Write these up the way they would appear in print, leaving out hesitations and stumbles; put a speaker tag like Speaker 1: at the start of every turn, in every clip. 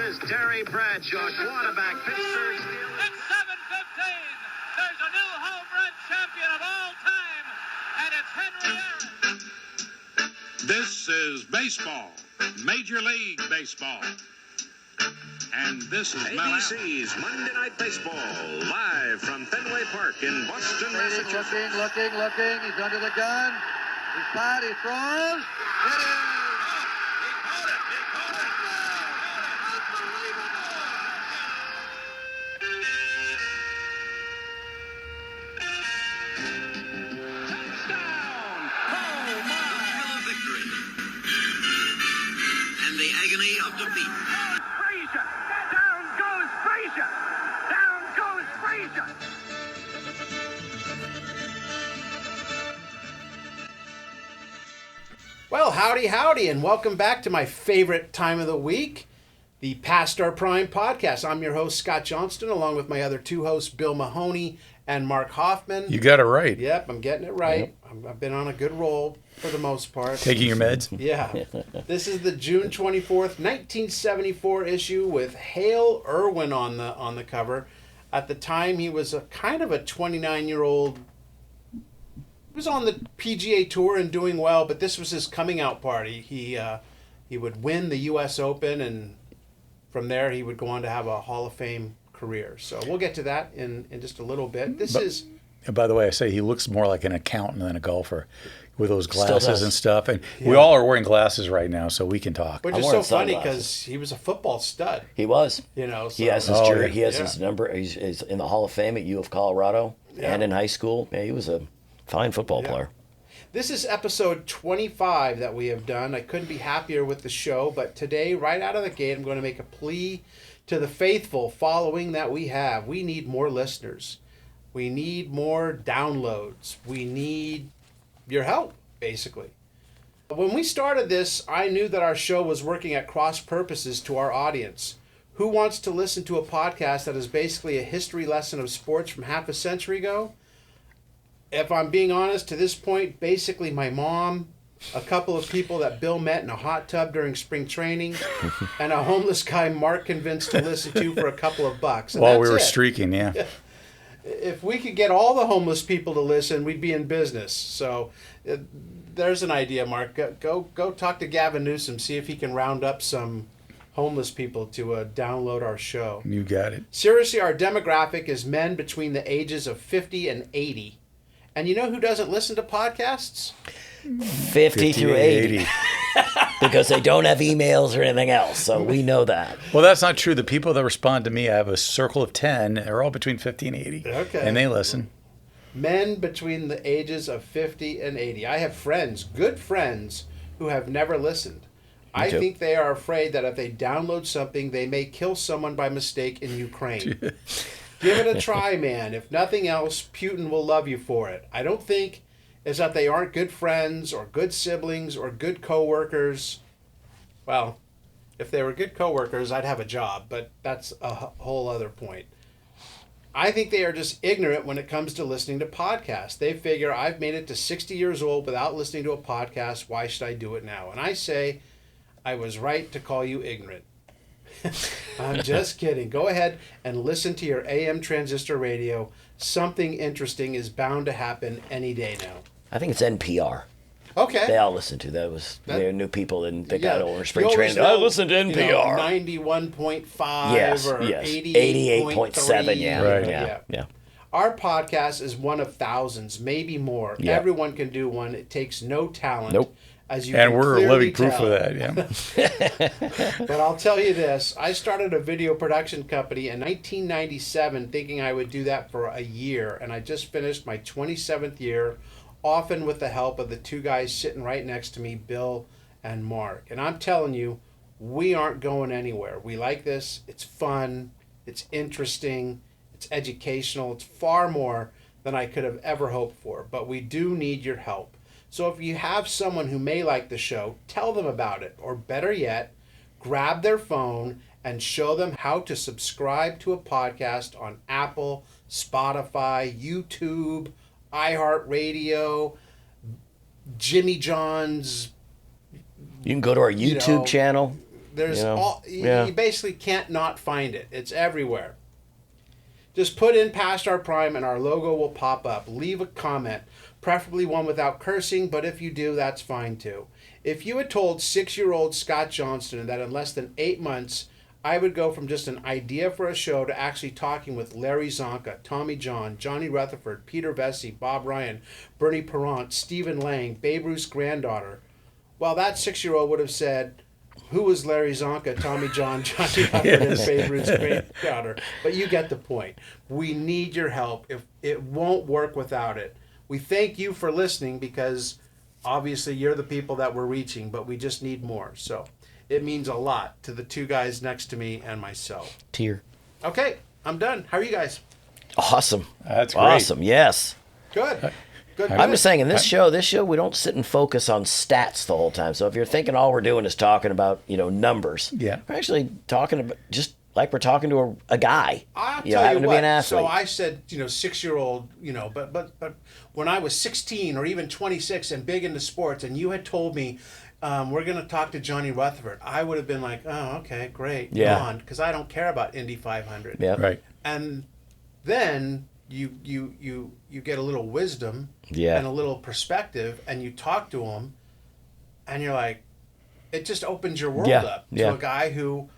Speaker 1: is Terry Bradshaw, quarterback, Pittsburgh Steelers.
Speaker 2: It's 7:15. There's a new home run champion of all time, and it's Henry Aaron.
Speaker 3: This is baseball, Major League Baseball. And this is
Speaker 1: ABC's Monday Night Baseball, live from Fenway Park in Boston, Massachusetts.
Speaker 4: Looking. He's under the gun. He's tied. He throws. It is.
Speaker 1: The agony of defeat.
Speaker 2: Frazier! Down goes Frazier! Down goes Frazier!
Speaker 5: Well, howdy, and welcome back to my favorite time of the week, the Past Our Prime podcast. I'm your host, Scott Johnston, along with my other two hosts, Bill Mahoney and Mark Hoffman.
Speaker 6: You got it right.
Speaker 5: Yep, I'm getting it right.
Speaker 6: Yep.
Speaker 5: I've been on a good roll for the most part.
Speaker 6: Taking your meds?
Speaker 5: Yeah. This is the June 24th, 1974 issue with Hale Irwin on the cover. At the time, he was a kind of a 29-year-old. He was on the PGA Tour and doing well, but this was his coming out party. He would win the U.S. Open, and from there he would go on to have a Hall of Fame career. So we'll get to that in just a little bit.
Speaker 6: And by the way, I say he looks more like an accountant than a golfer with those
Speaker 7: Still
Speaker 6: glasses
Speaker 7: does.
Speaker 6: and stuff. And
Speaker 5: Yeah.
Speaker 6: we all are wearing glasses right now, so we can talk.
Speaker 5: Which
Speaker 7: I'm
Speaker 5: is so
Speaker 7: wearing
Speaker 5: funny
Speaker 7: sunglasses.
Speaker 5: because he was a football stud.
Speaker 7: He was.
Speaker 5: You know, so,
Speaker 7: He has his
Speaker 6: Oh,
Speaker 7: jersey.
Speaker 6: yeah.
Speaker 7: He has
Speaker 5: Yeah.
Speaker 7: his number. He's in the Hall of Fame at U of Colorado
Speaker 5: Yeah.
Speaker 7: and in high school. Yeah, he was a fine football
Speaker 5: Yeah.
Speaker 7: player.
Speaker 5: This is episode 25 that we have done. I couldn't be happier with the show, but today, right out of the gate, I'm going to make a plea to the faithful following that we have. We need more listeners. We need more downloads. We need your help, basically. When we started this, I knew that our show was working at cross purposes to our audience. Who wants to listen to a podcast that is basically a history lesson of sports from half a century ago? If I'm being honest, to this point, basically my mom, a couple of people that Bill met in a hot tub during spring training, and a homeless guy Mark convinced to listen to for a couple of bucks. And
Speaker 6: While
Speaker 5: that's
Speaker 6: we were
Speaker 5: it.
Speaker 6: streaking, yeah.
Speaker 5: If we could get all the homeless people to listen, we'd be in business. So there's an idea, Mark. Go talk to Gavin Newsom, see if he can round up some homeless people to download our show.
Speaker 6: You got it.
Speaker 5: Seriously, our demographic is men between the ages of 50 and 80. And you know who doesn't listen to podcasts?
Speaker 7: 50 to 80. Because they don't have emails or anything else. So we know that.
Speaker 6: Well, that's not true. The people that respond to me, I have a circle of 10. They're all between 50 and 80.
Speaker 5: Okay.
Speaker 6: And they listen.
Speaker 5: Men between the ages of 50 and 80. I have friends, good friends, who have never listened. I
Speaker 7: too.
Speaker 5: think they are afraid that if they download something, they may kill someone by mistake in Ukraine. Give it a try, man. If nothing else, Putin will love you for it. I don't think it's that they aren't good friends or good siblings or good coworkers. Well, if they were good coworkers, I'd have a job, but that's a whole other point. I think they are just ignorant when it comes to listening to podcasts. They figure, I've made it to 60 years old without listening to a podcast. Why should I do it now? And I say, I was right to call you ignorant. I'm just kidding. Go ahead and listen to your AM transistor radio. Something interesting is bound to happen any day now.
Speaker 7: I think it's NPR.
Speaker 5: Okay.
Speaker 7: They all listen to that. They new people didn't pick out over spring
Speaker 5: You always
Speaker 7: training. I
Speaker 5: know,
Speaker 7: listen to NPR.
Speaker 5: 91.5
Speaker 7: Yes,
Speaker 5: or
Speaker 7: yes.
Speaker 5: 88.7.
Speaker 7: Yeah,
Speaker 6: Right.
Speaker 7: yeah.
Speaker 5: Our podcast is one of thousands, maybe more.
Speaker 7: Yeah.
Speaker 5: Everyone can do one. It takes no talent.
Speaker 7: Nope.
Speaker 5: As you
Speaker 6: And
Speaker 5: can
Speaker 6: we're
Speaker 5: clearly
Speaker 6: living proof
Speaker 5: tell.
Speaker 6: of that, yeah.
Speaker 5: But I'll tell you this. I started a video production company in 1997 thinking I would do that for a year. And I just finished my 27th year, often with the help of the two guys sitting right next to me, Bill and Mark. And I'm telling you, we aren't going anywhere. We like this. It's fun. It's interesting. It's educational. It's far more than I could have ever hoped for. But we do need your help. So if you have someone who may like the show, tell them about it. Or better yet, grab their phone and show them how to subscribe to a podcast on Apple, Spotify, YouTube, iHeartRadio, Jimmy John's.
Speaker 7: You can go to our YouTube channel.
Speaker 5: There's
Speaker 7: Yeah.
Speaker 5: you basically can't not find it. It's everywhere. Just put in past our prime and our logo will pop up. Leave a comment, preferably one without cursing, but if you do, that's fine too. If you had told 6-year-old Scott Johnston that in less than 8 months, I would go from just an idea for a show to actually talking with Larry Zonka, Tommy John, Johnny Rutherford, Peter Vesey, Bob Ryan, Bernie Perrant, Stephen Lang, Babe Ruth's granddaughter, well, that 6-year-old would have said, who was Larry Zonka, Tommy John, Johnny Rutherford, and Babe Ruth's granddaughter? But you get the point. We need your help. If it won't work without it. We thank you for listening because obviously you're the people that we're reaching, but we just need more. So it means a lot to the two guys next to me and myself.
Speaker 7: Tear.
Speaker 5: Okay, I'm done. How are you guys?
Speaker 7: Awesome.
Speaker 6: That's great.
Speaker 7: Awesome. Yes.
Speaker 5: Good. Good.
Speaker 7: I'm just saying, in this show, we don't sit and focus on stats the whole time. So if you're thinking all we're doing is talking about, numbers,
Speaker 6: Yeah.
Speaker 7: we're actually talking about just like we're talking to a guy.
Speaker 5: I'll tell
Speaker 7: happen
Speaker 5: you
Speaker 7: to
Speaker 5: what.
Speaker 7: be an athlete.
Speaker 5: So I said, 6-year-old, but when I was 16 or even 26 and big into sports, and you had told me we're going to talk to Johnny Rutherford, I would have been like, oh, okay, great,
Speaker 7: Yeah.
Speaker 5: because I don't care about Indy 500.
Speaker 7: Yeah.
Speaker 6: Right.
Speaker 5: And then you get a little wisdom
Speaker 7: Yeah.
Speaker 5: and a little perspective, and you talk to him, and you're like, it just opens your world up to a guy who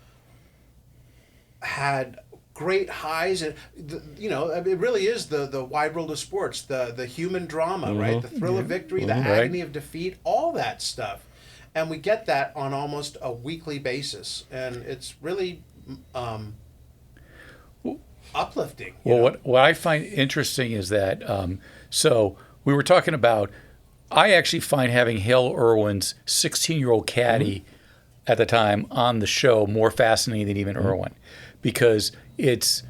Speaker 5: had great highs, and it really is the wide world of sports, the human drama, right? The thrill of victory, the agony of defeat, all that stuff, and we get that on almost a weekly basis, and it's really uplifting.
Speaker 6: Well, what I find interesting is that so we were talking about. I actually find having Hale Irwin's 16-year-old caddie at the time on the show more fascinating than even Irwin, because it's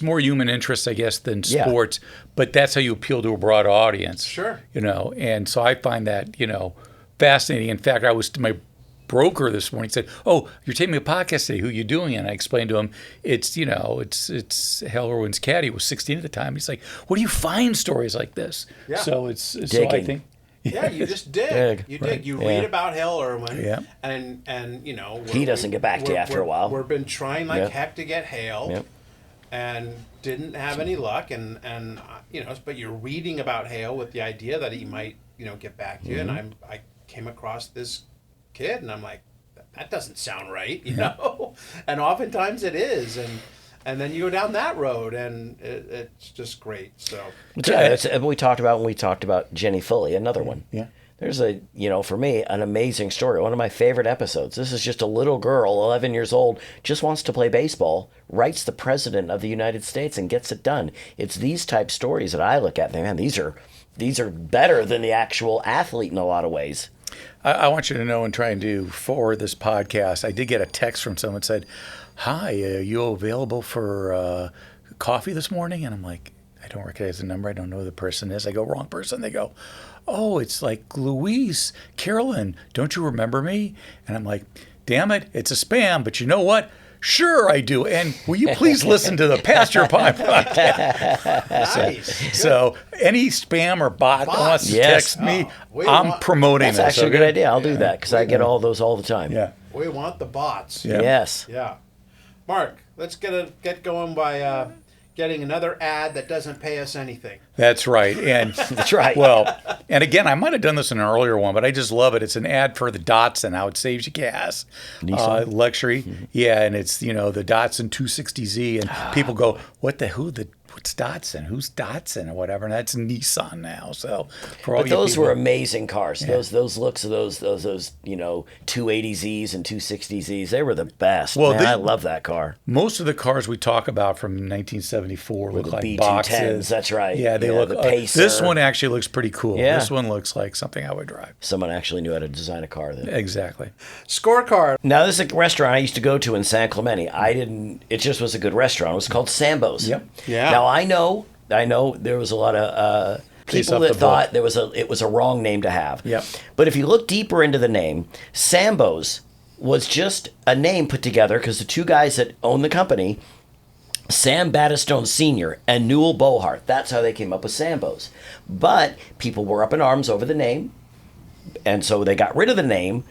Speaker 6: more human interest, I guess, than sports. But that's how you appeal to a broad audience.
Speaker 5: Sure.
Speaker 6: And so I find that fascinating. In fact, I was to my broker this morning, said, "Oh, you're taking a podcast today. Who are you doing?" And I explained to him, it's Hale Irwin's caddie. Was 16 at the time. He's like, "Where do you find stories like this?"
Speaker 5: Yeah.
Speaker 6: So so I
Speaker 7: Digging.
Speaker 6: think.
Speaker 5: Yeah, you just dig. You dig.
Speaker 6: Right.
Speaker 5: You read about Hale Irwin.
Speaker 6: Yeah.
Speaker 5: And
Speaker 7: He doesn't get back to you after a while.
Speaker 5: We've been trying like
Speaker 7: Yep.
Speaker 5: heck to get Hale,
Speaker 7: Yep.
Speaker 5: and didn't have any luck. And but you're reading about Hale with the idea that he might get back to you. And I came across this kid, and I'm like, that doesn't sound right, and oftentimes it is, and then you go down that road, and it's just great. So
Speaker 7: That's what we talked about when we talked about Jenny Foley, another one.
Speaker 6: Yeah.
Speaker 7: There's for me, an amazing story. One of my favorite episodes. This is just a little girl, 11 years old, just wants to play baseball, writes the president of the United States and gets it done. It's these type stories that I look at. Man, these are better than the actual athlete in a lot of ways.
Speaker 6: I want you to know, in trying to forward this podcast, I did get a text from someone that said, "Hi, are you available for coffee this morning?" And I'm like, I don't recognize the number. I don't know who the person is. I go, wrong person. They go, "Oh, it's like Louise, Carolyn. Don't you remember me?" And I'm like, damn it, it's a spam. But you know what? Sure, I do. And will you please listen to the Past Your Pie podcast?
Speaker 5: nice.
Speaker 6: So any spam or bot that wants to text me, I'm promoting
Speaker 7: That's
Speaker 6: this.
Speaker 7: actually a good idea. I'll do that because I get all those all the time.
Speaker 6: Yeah.
Speaker 5: We want the bots.
Speaker 6: Yeah.
Speaker 7: Yes.
Speaker 5: Yeah. Mark, let's get going by getting another ad that doesn't pay us anything.
Speaker 6: That's right. And
Speaker 7: That's right.
Speaker 6: well, and again, I might have done this in an earlier one, but I just love it. It's an ad for the Datsun, how it saves you gas. Luxury. Yeah, and it's, the Datsun 260Z, and people go, what's Datsun? Who's Datsun or whatever? And that's Nissan now. So for all
Speaker 7: But
Speaker 6: you
Speaker 7: those
Speaker 6: people,
Speaker 7: were amazing cars. Yeah. Those looks of those 280Zs and 260Zs, they were the best.
Speaker 6: Well,
Speaker 7: Man, I love that car.
Speaker 6: most of the cars we talk about from 1974 look
Speaker 7: the
Speaker 6: like
Speaker 7: B210s,
Speaker 6: boxes.
Speaker 7: that's right.
Speaker 6: Yeah, they
Speaker 7: Yeah,
Speaker 6: look.
Speaker 7: the Pacer.
Speaker 6: This one actually looks pretty cool.
Speaker 7: Yeah.
Speaker 6: This one looks like something I would drive.
Speaker 7: Someone actually knew how to design a car then.
Speaker 6: Exactly.
Speaker 5: Scorecard.
Speaker 7: Now, this is a restaurant I used to go to in San Clemente. It just was a good restaurant. It was called Sambo's.
Speaker 6: Yep.
Speaker 5: Yeah.
Speaker 7: Now, I know there was a lot of
Speaker 6: Based
Speaker 7: people
Speaker 6: off
Speaker 7: that
Speaker 6: the
Speaker 7: thought it was a wrong name to have.
Speaker 6: Yep.
Speaker 7: But if you look deeper into the name, Sambo's was just a name put together because the two guys that own the company, Sam Battistone Sr. and Newell Bohart, that's how they came up with Sambo's. But people were up in arms over the name, and so they got rid of the name.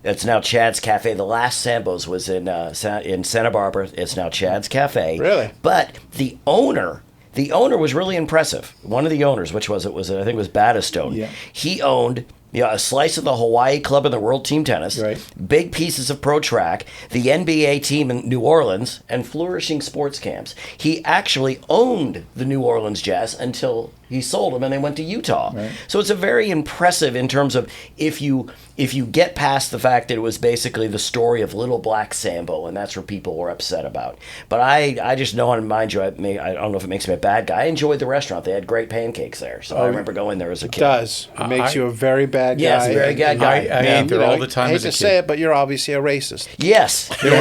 Speaker 7: It's now Chad's Cafe. The last Sambo's was in Santa Barbara. It's now Chad's Cafe.
Speaker 5: Really?
Speaker 7: But the owner was really impressive. One of the owners, I think it was Battistone.
Speaker 6: Yeah.
Speaker 7: He owned a slice of the Hawaii Club and the World Team Tennis,
Speaker 6: Right.
Speaker 7: big pieces of pro track, the NBA team in New Orleans, and flourishing sports camps. He actually owned the New Orleans Jazz until he sold them and they went to Utah.
Speaker 6: Right.
Speaker 7: So it's a very impressive in terms of if you get past the fact that it was basically the story of Little Black Sambo, and that's what people were upset about. But I just know, and mind you, I don't know if it makes me a bad guy. I enjoyed the restaurant. They had great pancakes there. So I remember going there as a
Speaker 5: It
Speaker 7: kid.
Speaker 5: does. It makes you a very bad guy.
Speaker 7: Yes, very bad guy.
Speaker 6: I ate there all the time
Speaker 5: I hate
Speaker 6: as a
Speaker 5: to
Speaker 6: kid.
Speaker 5: say it, but you're obviously a racist.
Speaker 7: Yes.
Speaker 6: There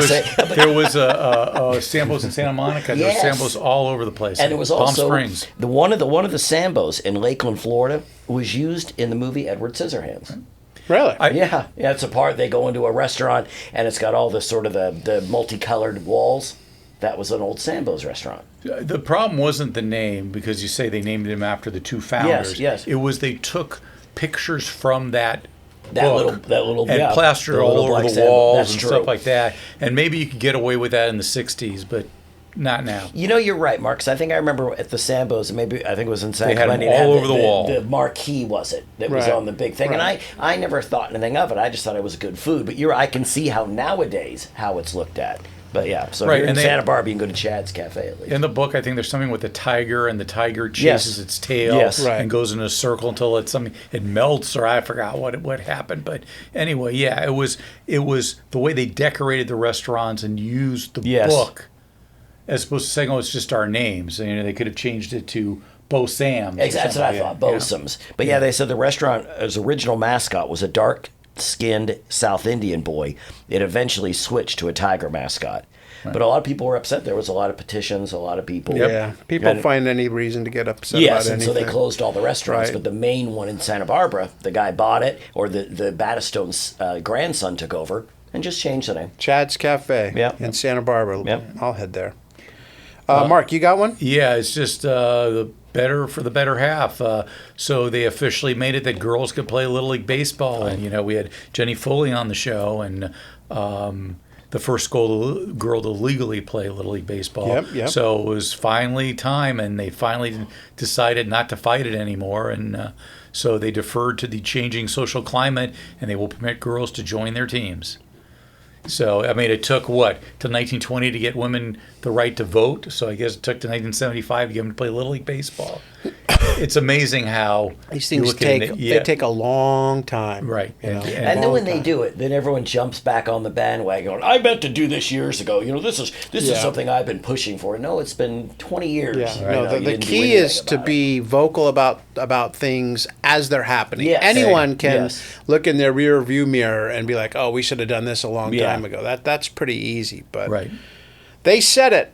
Speaker 6: was a Sambo's in Santa Monica. There
Speaker 7: Yes.
Speaker 6: were Sambo's all over the place.
Speaker 7: And it was
Speaker 6: Palm
Speaker 7: also
Speaker 6: Springs.
Speaker 7: one of the Sambos in Lakeland, Florida, was used in the movie Edward Scissorhands.
Speaker 5: Really?
Speaker 7: Yeah, it's a part they go into a restaurant and it's got all the sort of the multicolored walls. That was an old Sambo's restaurant.
Speaker 6: The problem wasn't the name, because you say they named him after the two founders.
Speaker 7: Yes.
Speaker 6: It was they took pictures from that
Speaker 7: Little
Speaker 6: and plastered
Speaker 7: the
Speaker 6: all
Speaker 7: little
Speaker 6: over
Speaker 7: black
Speaker 6: the
Speaker 7: Sambo.
Speaker 6: walls
Speaker 7: That's
Speaker 6: and
Speaker 7: true.
Speaker 6: stuff like that. And maybe you could get away with that in the 60s, but not now.
Speaker 7: You know, you're right, Mark, 'cause I think I remember at the Sambo's, I think it was in San
Speaker 6: They had 'em
Speaker 7: Clemente,
Speaker 6: all
Speaker 7: had
Speaker 6: over the wall.
Speaker 7: The marquee, was it, that was
Speaker 5: Right.
Speaker 7: on the big thing.
Speaker 5: Right.
Speaker 7: And I never thought anything of it. I just thought it was good food. But I can see how nowadays, how it's looked at. But yeah, so if
Speaker 6: Right,
Speaker 7: you're in
Speaker 6: and they-
Speaker 7: Santa Barbara, you can go to Chad's Cafe at least.
Speaker 6: In the book, I think there's something with the tiger, and the tiger chases its tail
Speaker 7: Yes.
Speaker 5: Right.
Speaker 6: and goes in a circle until it melts, or I forgot what happened. But anyway, yeah, it was the way they decorated the restaurants and used the
Speaker 7: Yes.
Speaker 6: book as opposed to saying, "Oh, it's just our names." They could have changed it to Bo Sam's.
Speaker 7: Exactly, that's what I thought, Bosoms. But yeah, they said the restaurant's original mascot was a dark-skinned South Indian boy. It eventually switched to a tiger mascot. But a lot of people were upset. There was a lot of petitions, a lot of people.
Speaker 5: Yeah. People
Speaker 7: And-
Speaker 5: find any reason to get upset
Speaker 7: Yes,
Speaker 5: about
Speaker 7: and
Speaker 5: anything.
Speaker 7: so they closed all the restaurants.
Speaker 5: Right.
Speaker 7: But the main one in Santa Barbara, the guy bought it, or the Battistone's grandson took over and just changed the name.
Speaker 5: Chad's Cafe
Speaker 7: Yep.
Speaker 5: in Santa Barbara.
Speaker 7: Yep.
Speaker 5: I'll head there. Mark, you got one?
Speaker 6: Yeah, it's just the better for the better half. So they officially made it that girls could play Little League Baseball. And, we had Jenny Foley on the show, and the first girl to legally play Little League Baseball.
Speaker 5: Yep.
Speaker 6: So it was finally time, and they finally decided not to fight it anymore. And so they deferred to the changing social climate, and they will permit girls to join their teams. So, it took, till 1920 to get women the right to vote. So I guess it took to 1975 to get them to play Little League Baseball. It's amazing how
Speaker 5: These
Speaker 6: you
Speaker 5: things
Speaker 6: look at it,
Speaker 5: they take a long time.
Speaker 6: Right.
Speaker 5: And
Speaker 7: And then when they do it, then everyone jumps back on the bandwagon. Going, I meant to do this years ago. This is
Speaker 5: Yeah.
Speaker 7: something I've been pushing for. No, it's been 20 years.
Speaker 5: Yeah,
Speaker 7: You
Speaker 5: no. The
Speaker 7: didn't do
Speaker 5: key
Speaker 7: anything
Speaker 5: is to
Speaker 7: about it.
Speaker 5: be vocal about things as they're happening.
Speaker 7: Yes.
Speaker 5: Anyone can
Speaker 7: Yes.
Speaker 5: look in their rear view mirror and be like, "Oh, we should have done this a long
Speaker 7: Yeah.
Speaker 5: time ago." That's pretty easy, but
Speaker 6: right.
Speaker 5: they said it.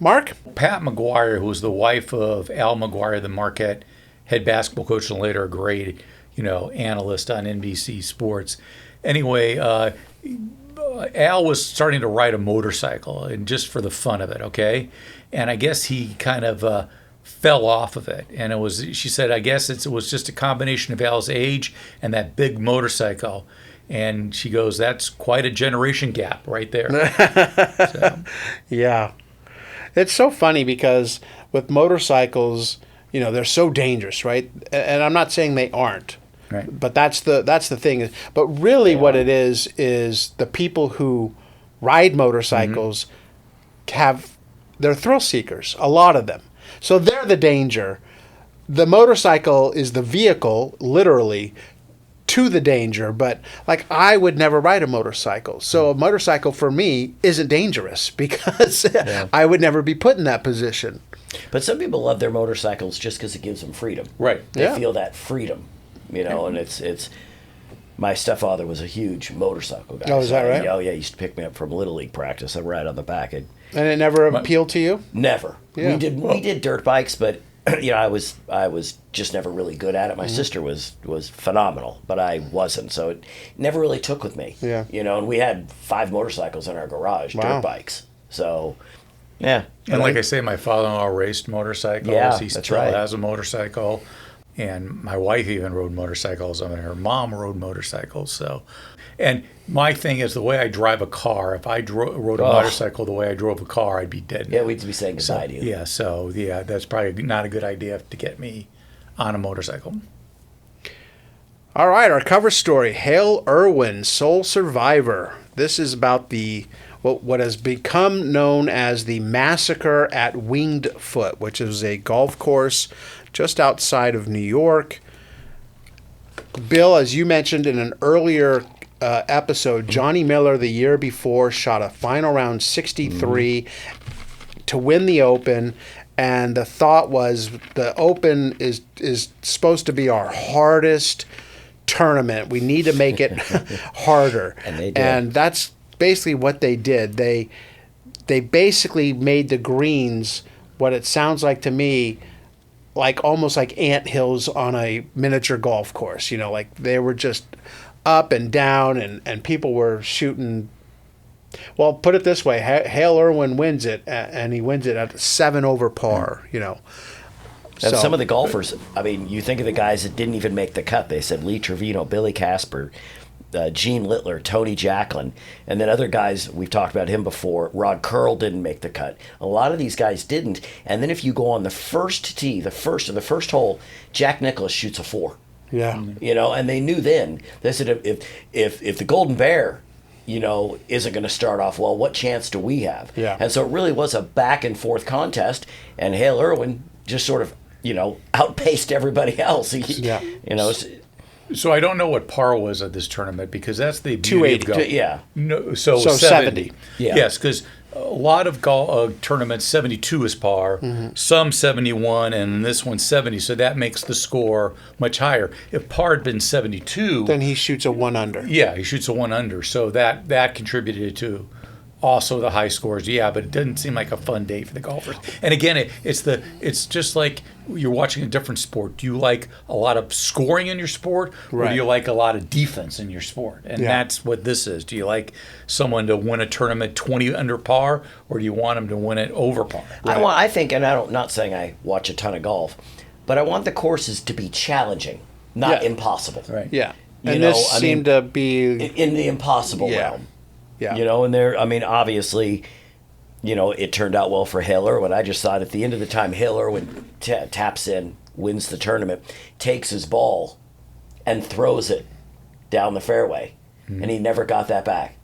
Speaker 5: Mark,
Speaker 6: Pat McGuire, who was the wife of Al McGuire, the Marquette head basketball coach, and later a great, analyst on NBC Sports. Anyway, Al was starting to ride a motorcycle, and just for the fun of it, okay? And I guess he kind of fell off of it. And she said, I guess it was just a combination of Al's age and that big motorcycle. And she goes, that's quite a generation gap right there.
Speaker 5: yeah, it's so funny because with motorcycles, they're so dangerous, right? And I'm not saying they aren't.
Speaker 6: Right.
Speaker 5: But that's the thing. But really, what it is the people who ride motorcycles they're thrill seekers. A lot of them. So they're the danger. The motorcycle is the vehicle, literally, to the danger. But I would never ride a motorcycle. So a motorcycle for me isn't dangerous because I would never be put in that position.
Speaker 7: But some people love their motorcycles just because it gives them freedom.
Speaker 6: Right.
Speaker 7: They
Speaker 5: Yeah.
Speaker 7: feel that freedom, and it's. My stepfather was a huge motorcycle guy.
Speaker 5: Oh, is that right?
Speaker 7: Oh, yeah. He used to pick me up from Little League practice. I'd ride on the back.
Speaker 5: And it never appealed to you?
Speaker 7: Never.
Speaker 5: Yeah.
Speaker 7: We did dirt bikes, but I was just never really good at it. My sister was phenomenal, but I wasn't. So it never really took with me.
Speaker 5: Yeah.
Speaker 7: And we had 5 motorcycles in our garage,
Speaker 5: Wow.
Speaker 7: dirt bikes. So, yeah.
Speaker 6: And like I say, my father-in-law raced motorcycles.
Speaker 7: Yeah,
Speaker 6: He
Speaker 7: that's
Speaker 6: still
Speaker 7: right.
Speaker 6: has a motorcycle. And my wife even rode motorcycles. I mean, her mom rode motorcycles. So, and my thing is the way I drive a car. If I rode a motorcycle the way I drove a car, I'd be dead.
Speaker 7: Yeah, we'd be saying goodbye to you.
Speaker 6: Yeah, so yeah, that's probably not a good idea to get me on a motorcycle.
Speaker 5: All right, our cover story, Hale Irwin, sole survivor. This is about what has become known as the Massacre at Winged Foot, which is a golf course just outside of New York. Bill, as you mentioned in an earlier episode, Johnny Miller the year before shot a final round 63 to win the Open. And the thought was the Open is supposed to be our hardest tournament. We need to make it harder.
Speaker 7: And they did.
Speaker 5: And that's basically what they did. They basically made the greens what it sounds like to me, like almost like anthills on a miniature golf course. Like they were just up and down, and people were shooting. Well, put it this way: Hale Irwin wins it, and he wins it at 7 over par.
Speaker 7: And some of the golfers, I mean, you think of the guys that didn't even make the cut. They said Lee Trevino, Billy Casper, Gene Littler, Tony Jacklin, and then other guys, we've talked about him before. Rod Curl didn't make the cut. A lot of these guys didn't. And then if you go on the first tee, the first hole, Jack Nicklaus shoots a 4.
Speaker 5: Yeah.
Speaker 7: And they knew then. They said if the Golden Bear, isn't going to start off well, what chance do we have?
Speaker 5: Yeah.
Speaker 7: And so it really was a back and forth contest, and Hale Irwin just sort of, outpaced everybody else.
Speaker 5: Yeah.
Speaker 6: So I don't know what par was at this tournament, because that's the beauty of
Speaker 5: 280.
Speaker 6: golf.
Speaker 7: Yeah.
Speaker 6: No, so
Speaker 5: 70.
Speaker 7: Yeah.
Speaker 6: Yes, because a lot of golf tournaments 72 is par, some 71, and this one's 70. So that makes the score much higher. If par had been 72,
Speaker 5: Then he shoots a 1 under.
Speaker 6: yeah, he shoots a 1 under. So that contributed to also the high scores. Yeah, but it doesn't seem like a fun day for the golfers. And again, it's just like you're watching a different sport. Do you like a lot of scoring in your sport, or
Speaker 5: Right.
Speaker 6: do you like a lot of defense in your sport? And that's what this is. Do you like someone to win a tournament 20 under par, or do you want them to win it over par?
Speaker 7: I think, and not saying I watch a ton of golf, but I want the courses to be challenging, not
Speaker 5: Yeah.
Speaker 7: impossible.
Speaker 6: Right.
Speaker 5: Yeah.
Speaker 7: You
Speaker 5: And
Speaker 7: know,
Speaker 5: this
Speaker 7: I
Speaker 5: seemed to be.
Speaker 7: In the impossible
Speaker 5: Yeah.
Speaker 7: realm.
Speaker 5: Yeah.
Speaker 7: And obviously, it turned out well for Hale Irwin. I just thought at the end of the time, Hale Irwin taps in, wins the tournament, takes his ball, and throws it down the fairway. And he never got that back.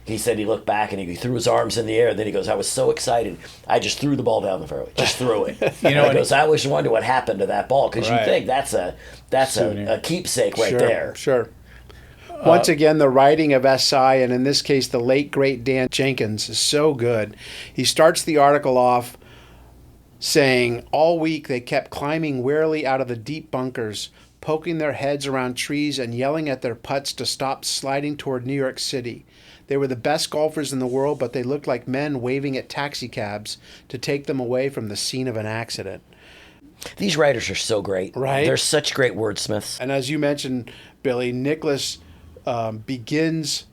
Speaker 7: He said he looked back and he threw his arms in the air. And then he goes, I was so excited. I just threw the ball down the fairway. Just threw it. He goes, I always wondered what happened to that ball. Because you
Speaker 5: Right.
Speaker 7: think that's a keepsake right
Speaker 5: Sure,
Speaker 7: there.
Speaker 5: Sure. Once again, the writing of SI, and in this case, the late, great Dan Jenkins, is so good. He starts the article off saying, all week they kept climbing wearily out of the deep bunkers, poking their heads around trees and yelling at their putts to stop sliding toward New York City. They were the best golfers in the world, but they looked like men waving at taxicabs to take them away from the scene of an accident.
Speaker 7: These writers are so great.
Speaker 5: Right.
Speaker 7: They're such great wordsmiths.
Speaker 5: And as you mentioned, Billy, Nicklaus begins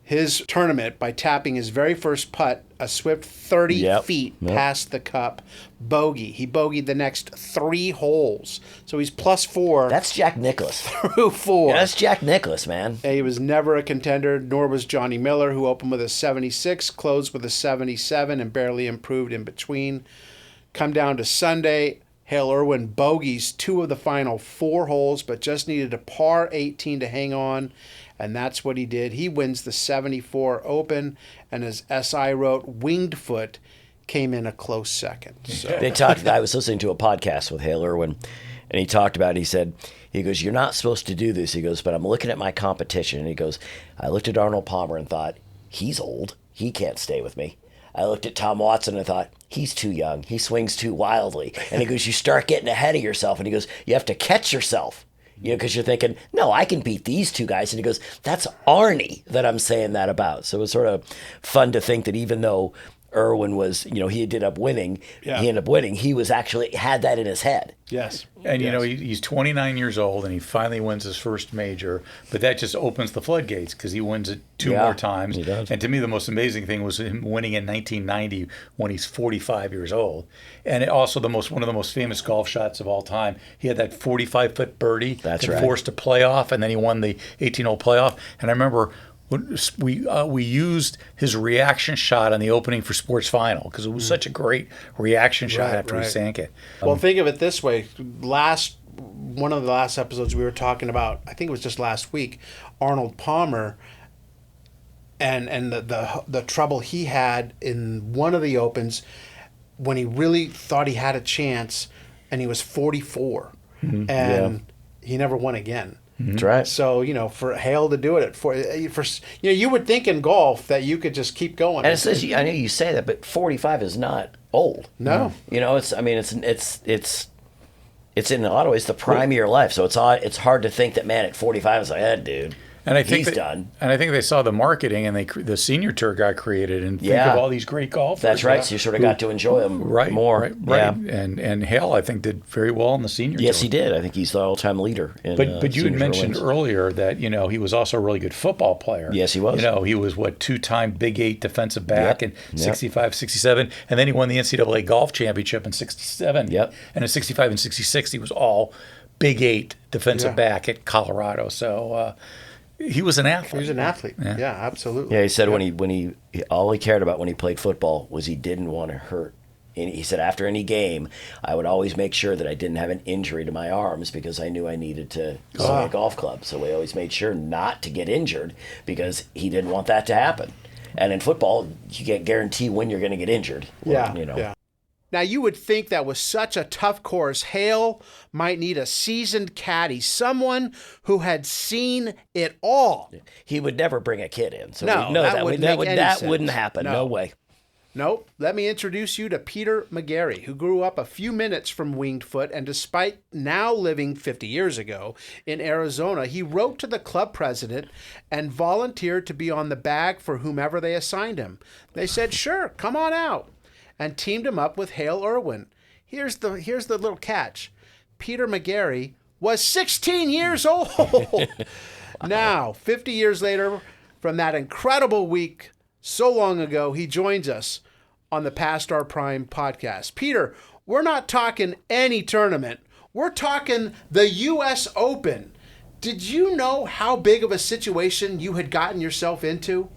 Speaker 5: his tournament by tapping his very first putt, a swift 30 feet past the cup, bogey. He bogeyed the next 3 holes. So he's +4.
Speaker 7: That's Jack Nicklaus.
Speaker 5: Through 4.
Speaker 7: Yeah, that's Jack Nicklaus, man.
Speaker 5: And he was never a contender, nor was Johnny Miller, who opened with a 76, closed with a 77, and barely improved in between. Come down to Sunday, Hale Irwin bogeys 2 of the final 4 holes, but just needed a par 18 to hang on, and that's what he did. He wins the 74 Open, and as SI wrote, Winged Foot came in a close second. So.
Speaker 7: I was listening to a podcast with Hale Irwin, and he talked about it. He goes, you're not supposed to do this. He goes, but I'm looking at my competition. And he goes, I looked at Arnold Palmer and thought, he's old. He can't stay with me. I looked at Tom Watson and thought, he's too young. He swings too wildly. And he goes, you start getting ahead of yourself. And he goes, you have to catch yourself. Because you're thinking, no, I can beat these 2 guys. And he goes, that's Arnie that I'm saying that about. So it was sort of fun to think that even though Irwin was, he ended up winning.
Speaker 5: Yeah.
Speaker 7: He ended up winning. He was actually had that in his head.
Speaker 5: Yes.
Speaker 6: And,
Speaker 5: Yes.
Speaker 6: He's 29 years old, and he finally wins his first major. But that just opens the floodgates because he wins it two
Speaker 7: Yeah,
Speaker 6: more times.
Speaker 7: he does.
Speaker 6: And to me, the most amazing thing was him winning in 1990 when he's 45 years old. And also one of the most famous golf shots of all time. He had that 45-foot birdie
Speaker 7: That's
Speaker 6: that
Speaker 7: right.
Speaker 6: forced a playoff, and then he won the 18-hole playoff. And I remember we used his reaction shot on the opening for Sports Final because it was such a great reaction shot
Speaker 5: Right,
Speaker 6: after he
Speaker 5: right.
Speaker 6: sank it.
Speaker 5: Well, think of it this way. One of the last episodes we were talking about, I think it was just last week, Arnold Palmer and the trouble he had in one of the opens when he really thought he had a chance, and he was 44, and he never won again.
Speaker 7: That's right.
Speaker 5: So for Hale to do it at you would think in golf that you could just keep going.
Speaker 7: And it says, I know you say that, but 45 is not old.
Speaker 5: No.
Speaker 7: It's in a lot of ways the prime of your life. So it's hard to think that, man, at 45 is like, dude.
Speaker 6: And I think
Speaker 7: he's done.
Speaker 6: And I think they saw the marketing, and the senior tour got created, and think
Speaker 7: Yeah.
Speaker 6: of all these great golfers.
Speaker 7: That's right. So you sort of got to enjoy them more.
Speaker 6: Right.
Speaker 7: Yeah.
Speaker 6: And Hale, I think, did very well in the senior tour.
Speaker 7: Yes, he did. I think he's the all-time leader.
Speaker 6: But you had mentioned
Speaker 7: wins.
Speaker 6: earlier that he was also a really good football player.
Speaker 7: Yes, he was.
Speaker 6: He was two-time Big 8 defensive back
Speaker 7: Yep.
Speaker 6: in 65, 67, and then he won the NCAA golf championship in 67.
Speaker 7: Yep.
Speaker 6: And in 65 and 66, he was all Big 8 defensive back at Colorado. So he was an athlete.
Speaker 5: He was an athlete. Yeah, absolutely.
Speaker 7: Yeah, he said when he all he cared about when he played football was he didn't want to hurt. And he said after any game, I would always make sure that I didn't have an injury to my arms because I knew I needed to swing a golf club. So we always made sure not to get injured because he didn't want that to happen. And in football, you can't guarantee when you're going to get injured.
Speaker 5: Yeah,
Speaker 7: You know.
Speaker 5: yeah. Now, you would think that with such a tough course, Hale might need a seasoned caddy, someone who had seen it all.
Speaker 7: He would never bring a kid in. So
Speaker 5: No,
Speaker 7: we know
Speaker 5: that
Speaker 7: that
Speaker 5: wouldn't make any sense.
Speaker 7: wouldn't happen.
Speaker 5: No.
Speaker 7: No way.
Speaker 5: Nope. Let me introduce you to Peter McGarey, who grew up a few minutes from Winged Foot, and despite now living 50 years ago in Arizona, he wrote to the club president and volunteered to be on the bag for whomever they assigned him. They said, sure, come on out, and teamed him up with Hale Irwin. Here's the little catch. Peter McGarey was 16 years old. Now, 50 years later, from that incredible week so long ago, he joins us on the Past Our Prime podcast. Peter, we're not talking any tournament. We're talking the U.S. Open. Did you know how big of a situation you had gotten yourself into?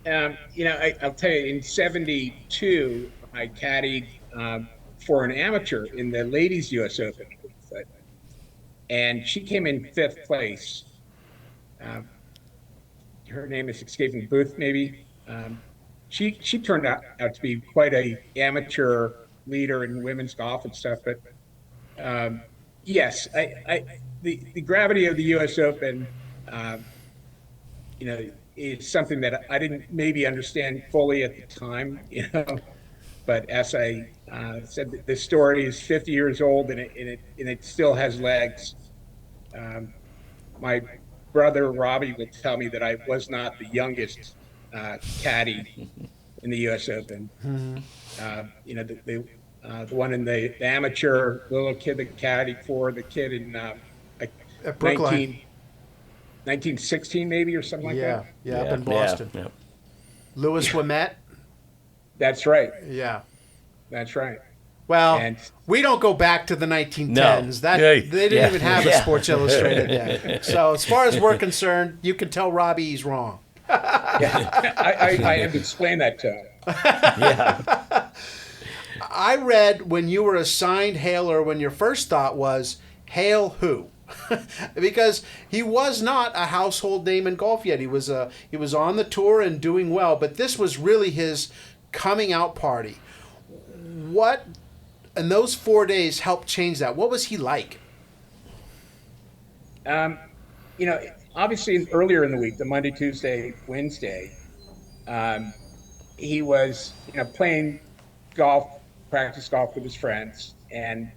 Speaker 8: I'll tell you, in '72, I caddied for an amateur in the ladies' U.S. Open, and she came in 5th place. Her name is escaping Booth, maybe. She turned out to be quite a amateur leader in women's golf and stuff. But yes, the gravity of the U.S. Open, is something that I didn't maybe understand fully at the time, But as I said, the story is 50 years old and it still has legs. My brother Robbie will tell me that I was not the youngest caddy in the U.S. Open. The one in the amateur, the little kid that caddied for the kid in
Speaker 5: At Brookline.
Speaker 8: 1916 maybe or something like that.
Speaker 5: Yeah, up in Boston.
Speaker 7: Yeah.
Speaker 5: Louis Ouimet.
Speaker 8: That's right.
Speaker 5: Yeah.
Speaker 8: That's right.
Speaker 5: Well,
Speaker 8: And-
Speaker 5: we don't go back to the 1910s.
Speaker 7: No.
Speaker 5: They didn't even have a
Speaker 7: Yeah.
Speaker 5: Sports Illustrated yet. So as far as we're concerned, you can tell Robbie he's wrong.
Speaker 8: I have to explain that to him.
Speaker 7: Yeah.
Speaker 5: I read when you were assigned Hale Irwin, your first thought was, Hale who? Because he was not a household name in golf yet. He was on the tour and doing well, but this was really his coming out party. What in those 4 days helped change that? What was he like?
Speaker 8: Obviously earlier in the week, the Monday, Tuesday, Wednesday, he was, playing golf, practice golf with his friends and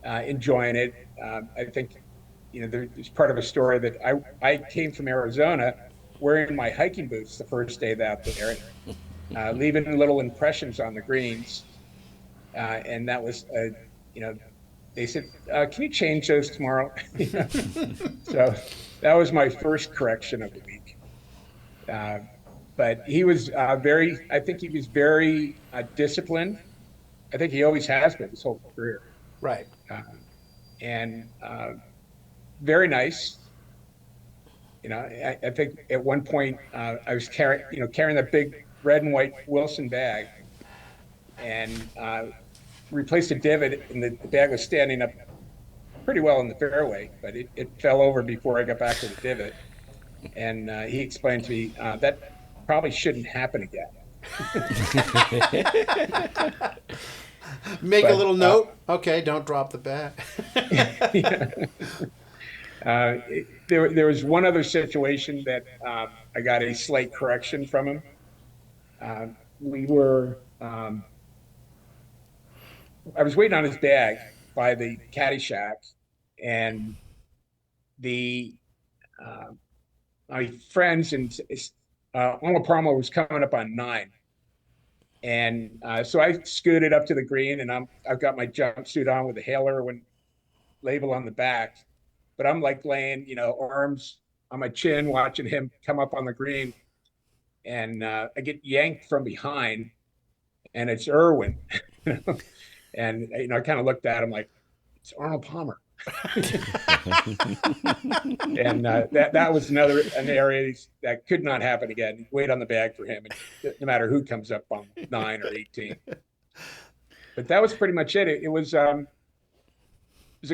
Speaker 8: enjoying it. I think, there's part of a story that I came from Arizona wearing my hiking boots the first day that there. leaving little impressions on the greens. And that was, they said, can you change those tomorrow? So that was my first correction of the week. But he was I think he was very disciplined. I think he always has been his whole career.
Speaker 5: Right.
Speaker 8: And very nice. I think at one point I was carrying that big red and white Wilson bag, and replaced a divot, and the bag was standing up pretty well in the fairway, but it fell over before I got back to the divot. And he explained to me that probably shouldn't happen again.
Speaker 5: Make a little note. Okay, don't drop the bat.
Speaker 8: There was one other situation that I got a slight correction from him. We were I was waiting on his bag by the caddy shack, and my friends and Arnold Palmer was coming up on 9. And so I scooted up to the green, and I've got my jumpsuit on with the Hale Irwin label on the back, but I'm like laying, arms on my chin, watching him come up on the green, and I get yanked from behind, and it's Irwin. And I kind of looked at him like, it's Arnold Palmer. And that was an area that could not happen again. Wait on the bag for him, and no matter who comes up on 9 or 18. But that was pretty much it. It was a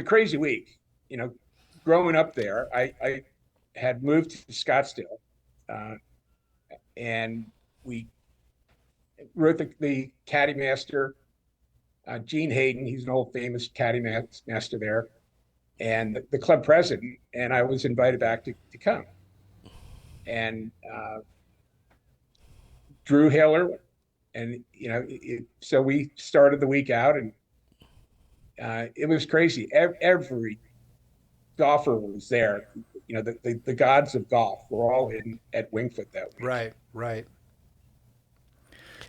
Speaker 8: crazy week. Growing up there, I had moved to Scottsdale, and we wrote the caddy master, Gene Hayden. He's an old famous caddy master there, and the club president, and I was invited back to come. And Drew Hale Irwin, and so we started the week out, and it was crazy. Every golfer was there. The gods of golf were all at Wingfoot that week.
Speaker 5: Right.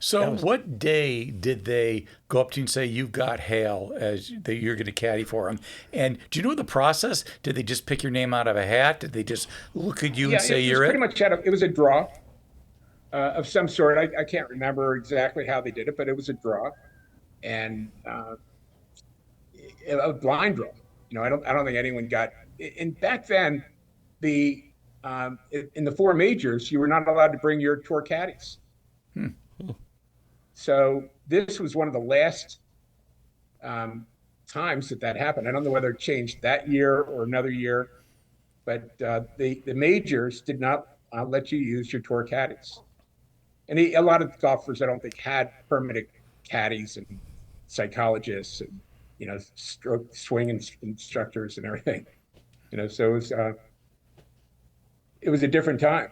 Speaker 6: So what day did they go up to you and say, you've got Hale as that you're going to caddy for him? And do you know the process? Did they just pick your name out of a hat? Did they just look at you and say you're it?
Speaker 8: Pretty much it was a draw of some sort. I can't remember exactly how they did it, but it was a draw, and a blind draw. I don't think anyone got. And back then, in the 4 majors, you were not allowed to bring your tour caddies. So this was one of the last times that happened. I don't know whether it changed that year or another year, but the majors did not let you use your tour caddies. And a lot of golfers, I don't think, had permanent caddies and psychologists and stroke swing instructors and everything. So it was a different time.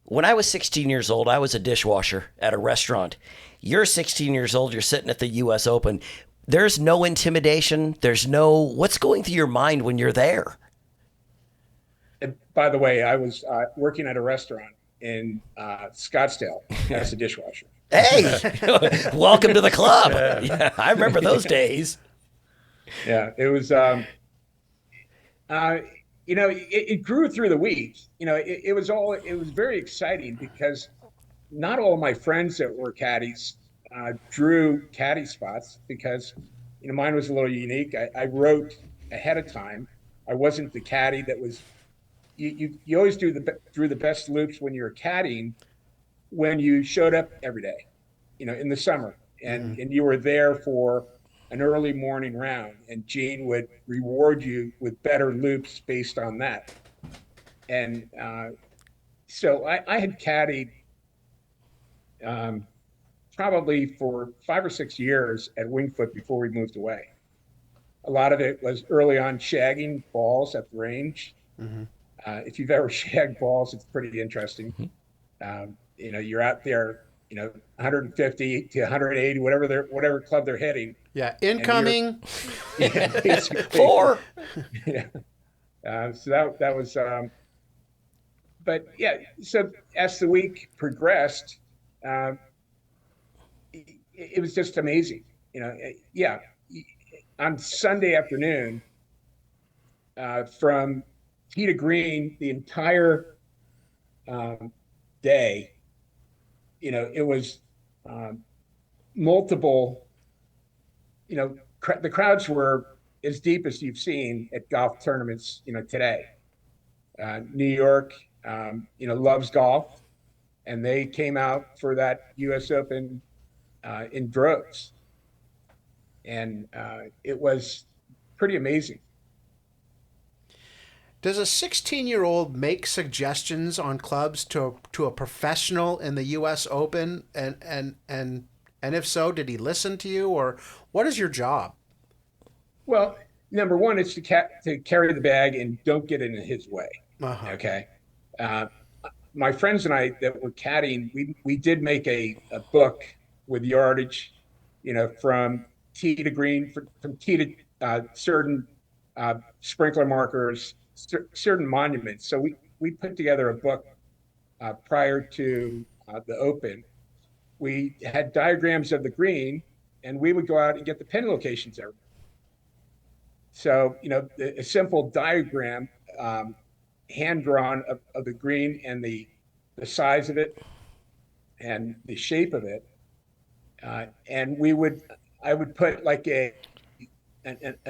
Speaker 7: When I was 16 years old, I was a dishwasher at a restaurant. You're 16 years old, you're sitting at the U.S. Open. There's no intimidation. What's going through your mind when you're there?
Speaker 8: And by the way, I was working at a restaurant in Scottsdale as a dishwasher.
Speaker 7: Hey, welcome to the club. Yeah, I remember those days.
Speaker 8: Yeah, it was, it grew through the week. It was very exciting because not all my friends that were caddies drew caddy spots because, mine was a little unique. I wrote ahead of time. I wasn't the caddy that was, you always drew the best loops when you're caddying, when you showed up every day, in the summer, and you were there for an early morning round, and Gene would reward you with better loops based on that. And so I had caddied probably for 5 or 6 years at Wingfoot before we moved away. A lot of it was early on shagging balls at the range. If you've ever shagged balls, it's pretty interesting. You're out there, 150 to 180, whatever club they're hitting.
Speaker 5: Yeah, incoming.
Speaker 8: Yeah,
Speaker 7: 4.
Speaker 8: Yeah. So that was but yeah, so as the week progressed, uh, it was just amazing. Yeah, on Sunday afternoon, from tee to green, the entire day, it was multiple, the crowds were as deep as you've seen at golf tournaments, today. New York, loves golf, and they came out for that U.S. Open in droves, and it was pretty amazing.
Speaker 5: Does a 16-year-old make suggestions on clubs to a professional in the U.S. Open, and if so, did he listen to you, or what is your job?
Speaker 8: Well, number one is to carry the bag and don't get in his way.
Speaker 5: Uh-huh.
Speaker 8: Okay. My friends and I that were caddying, we did make a book with yardage, from tee to green, from tee to certain sprinkler markers, certain monuments. So we put together a book prior to the Open. We had diagrams of the green, and we would go out and get the pin locations everywhere. So, a simple diagram, hand drawn of the green and the size of it and the shape of it. And I would put like an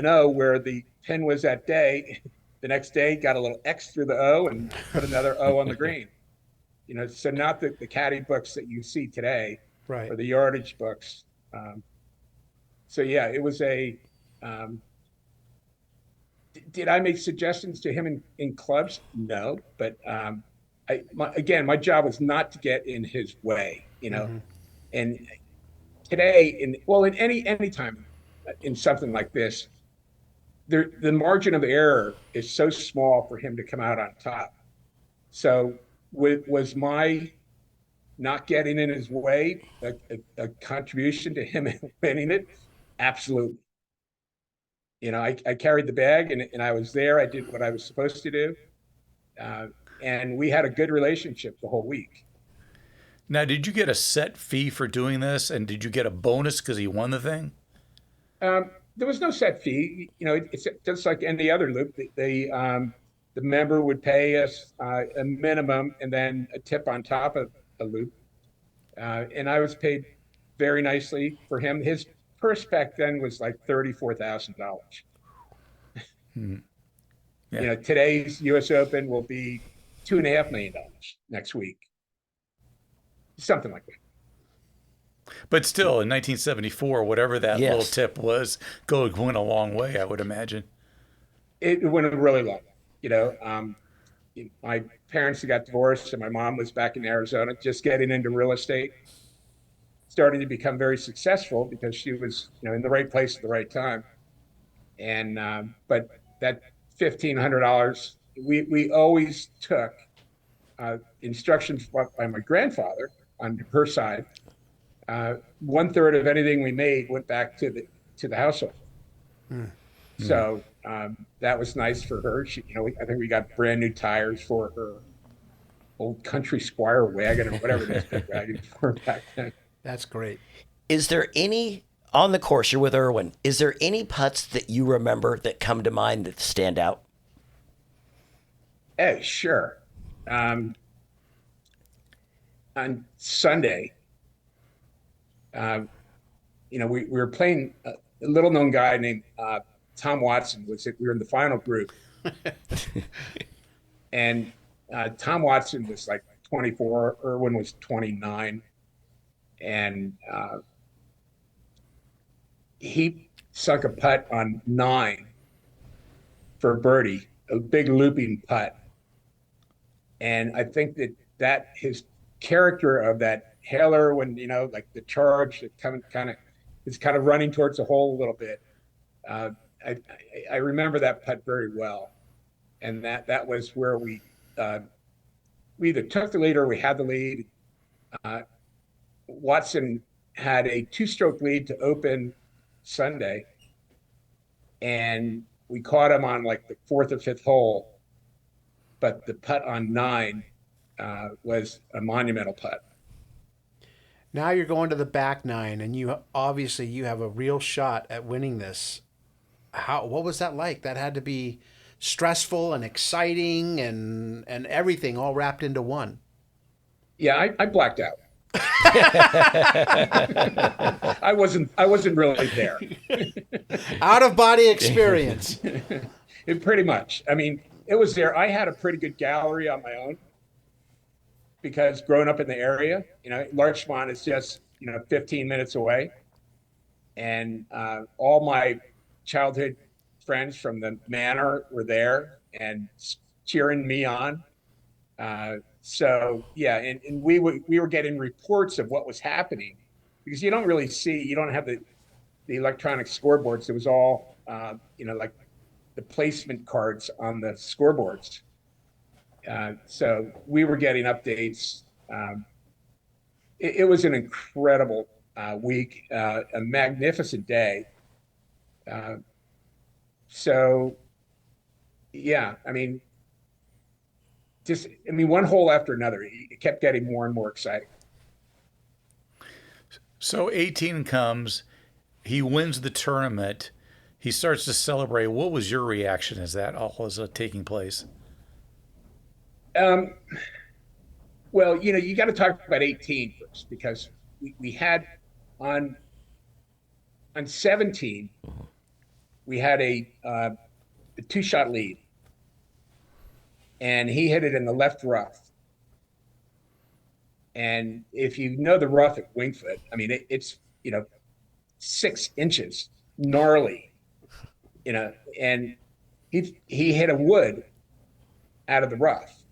Speaker 8: O where the pin was that day. The next day, got a little X through the O and put another O on the green. So not the caddy books that you see today,
Speaker 5: Right,
Speaker 8: or the yardage books. So yeah, it was a. Did I make suggestions to him in clubs? No, but my job was not to get in his way,
Speaker 5: Mm-hmm.
Speaker 8: And today, in any time in something like this, the margin of error is so small for him to come out on top. So was my not getting in his way a contribution to him winning it? Absolutely. I carried the bag, and I was there. I did what I was supposed to do. And we had a good relationship the whole week.
Speaker 6: Now, did you get a set fee for doing this? And did you get a bonus because he won the thing?
Speaker 8: There was no set fee. It's just like any other loop. The member would pay us a minimum and then a tip on top of a loop. And I was paid very nicely for him. His purse back then was like $34,000.
Speaker 6: Yeah.
Speaker 8: Today's U.S. Open will be $2.5 million next week, something like that.
Speaker 6: But still, in 1974, whatever that
Speaker 7: Yes.
Speaker 6: little tip was, went a long way, I would imagine.
Speaker 8: It went a really long way. My parents got divorced, and my mom was back in Arizona, just getting into real estate, starting to become very successful because she was, in the right place at the right time. And but that $1,500, we always took instructions by my grandfather on her side. 1/3 of anything we made went back to the household. So that was nice for her. She, I think we got brand new tires for her old Country Squire wagon or whatever it is wagon for her back then.
Speaker 5: That's great.
Speaker 7: Is there any, on the course, you're with Irwin, is there any putts that you remember that come to mind that stand out?
Speaker 8: Hey, sure. On Sunday, we were playing a little known guy named Tom Watson. We were in the final group. And Tom Watson was like 24, Irwin was 29. And he sunk a putt on 9 for a birdie, a big looping putt. And I think that his character of that Hale Irwin, like the charge that is kind of running towards the hole a little bit. I remember that putt very well. And that was where we either took the lead or we had the lead. Watson had a 2-stroke lead to open Sunday, and we caught him on like the 4th or 5th hole. But the putt on 9 was a monumental putt.
Speaker 5: Now you're going to the back nine, and you have a real shot at winning this. What was that like? That had to be stressful and exciting and everything all wrapped into one.
Speaker 8: Yeah, I blacked out. I wasn't really there.
Speaker 5: Out of body experience.
Speaker 8: Pretty much. I mean, it was there. I had a pretty good gallery on my own because growing up in the area, Larchmont is just 15 minutes away, and all my childhood friends from the manor were there and cheering me on. So yeah, and we were getting reports of what was happening because you don't have the electronic scoreboards. It was all like the placement cards on the scoreboards. So we were getting updates. It was an incredible week, a magnificent day. So yeah, I mean, one hole after another, it kept getting more and more exciting.
Speaker 6: So 18 comes, he wins the tournament, he starts to celebrate. What was your reaction as that all was taking place?
Speaker 8: Well, you got to talk about 18 first, because we had on 17, we had a 2-shot lead. And he hit it in the left rough. And if you know the rough at Wingfoot, I mean, it's 6 inches, gnarly, and he hit a wood out of the rough.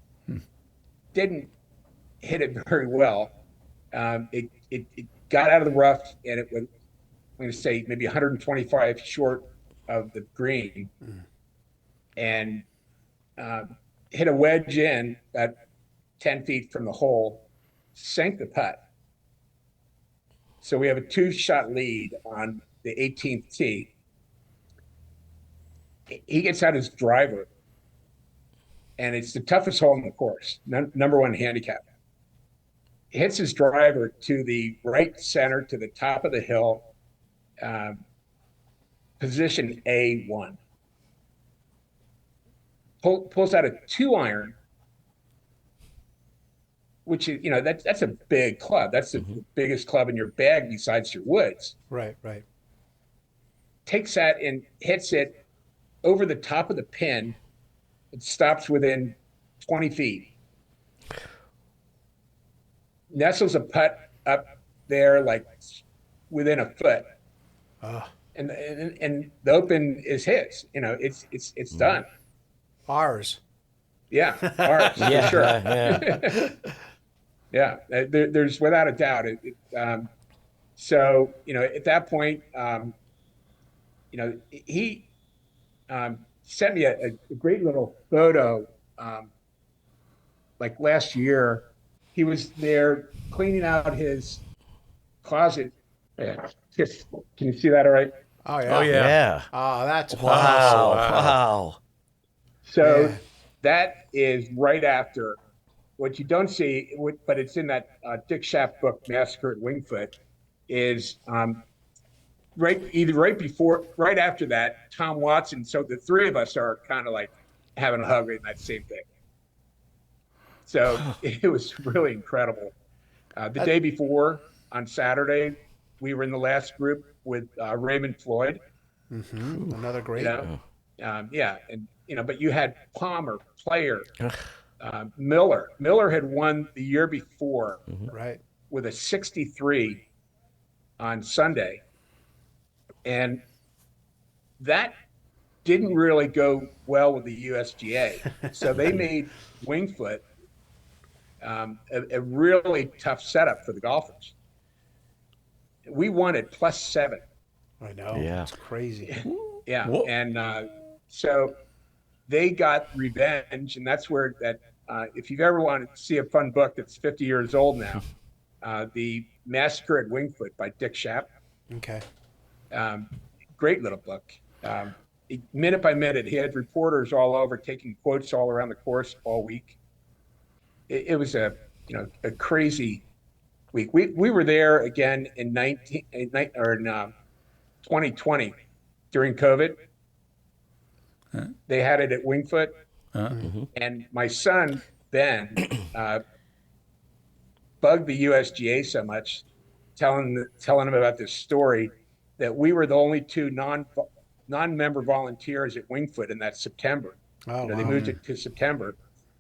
Speaker 8: Didn't hit it very well. It got out of the rough, and it went, I'm going to say, maybe 125 short of the green, and hit a wedge in about 10 feet from the hole, sank the putt. So we have a 2-shot lead on the 18th tee. He gets out his driver, and it's the toughest hole in the course, number 1 handicap. He hits his driver to the right center, to the top of the hill, position A1. Pulls out a 2-iron, which is, that's a big club. That's the biggest club in your bag besides your woods.
Speaker 5: Right.
Speaker 8: Takes that and hits it over the top of the pin. It stops within 20 feet. Nestles a putt up there, like within a foot. And the Open is his. It's done.
Speaker 5: Ours.
Speaker 8: Yeah, ours.
Speaker 7: Yeah,
Speaker 8: for sure.
Speaker 7: yeah.
Speaker 8: Yeah, there's without a doubt. So at that point, he sent me a great little photo. Like last year, he was there cleaning out his closet. Yeah. Can you see that all right?
Speaker 5: Oh yeah.
Speaker 7: Yeah.
Speaker 5: Oh, that's
Speaker 7: Wow.
Speaker 5: awesome.
Speaker 7: Wow.
Speaker 8: So that is right after what you don't see, but it's in that Dick Schaap book, Massacre at Wingfoot, is right after that, Tom Watson. So the three of us are kind of like having a hug in that same thing. So it was really incredible. The day before, on Saturday, we were in the last group with Raymond Floyd.
Speaker 5: Mm-hmm. Another great one.
Speaker 8: Yeah, and but you had Palmer, Player, Miller. Miller had won the year before,
Speaker 5: right,
Speaker 8: with a 63 on Sunday, and that didn't really go well with the USGA. So they made Wingfoot a really tough setup for the golfers. We won at +7.
Speaker 5: I know.
Speaker 7: Yeah.
Speaker 5: It's crazy.
Speaker 8: Yeah.
Speaker 6: Whoa.
Speaker 8: And so they got revenge. And that's where that, if you've ever wanted to see a fun book that's 50 years old now, the Massacre at Wingfoot by Dick Schaap.
Speaker 5: Okay.
Speaker 8: Great little book. Minute by minute, he had reporters all over taking quotes all around the course all week. it was a crazy week. We were there again in 2020 during COVID.
Speaker 6: Huh?
Speaker 8: They had it at Wingfoot,
Speaker 7: Mm-hmm.
Speaker 8: and my son Ben bugged the USGA so much, telling him about this story, that we were the only two non-member volunteers at Wingfoot in that September.
Speaker 5: Oh,
Speaker 8: They
Speaker 5: wow.
Speaker 8: moved it to September.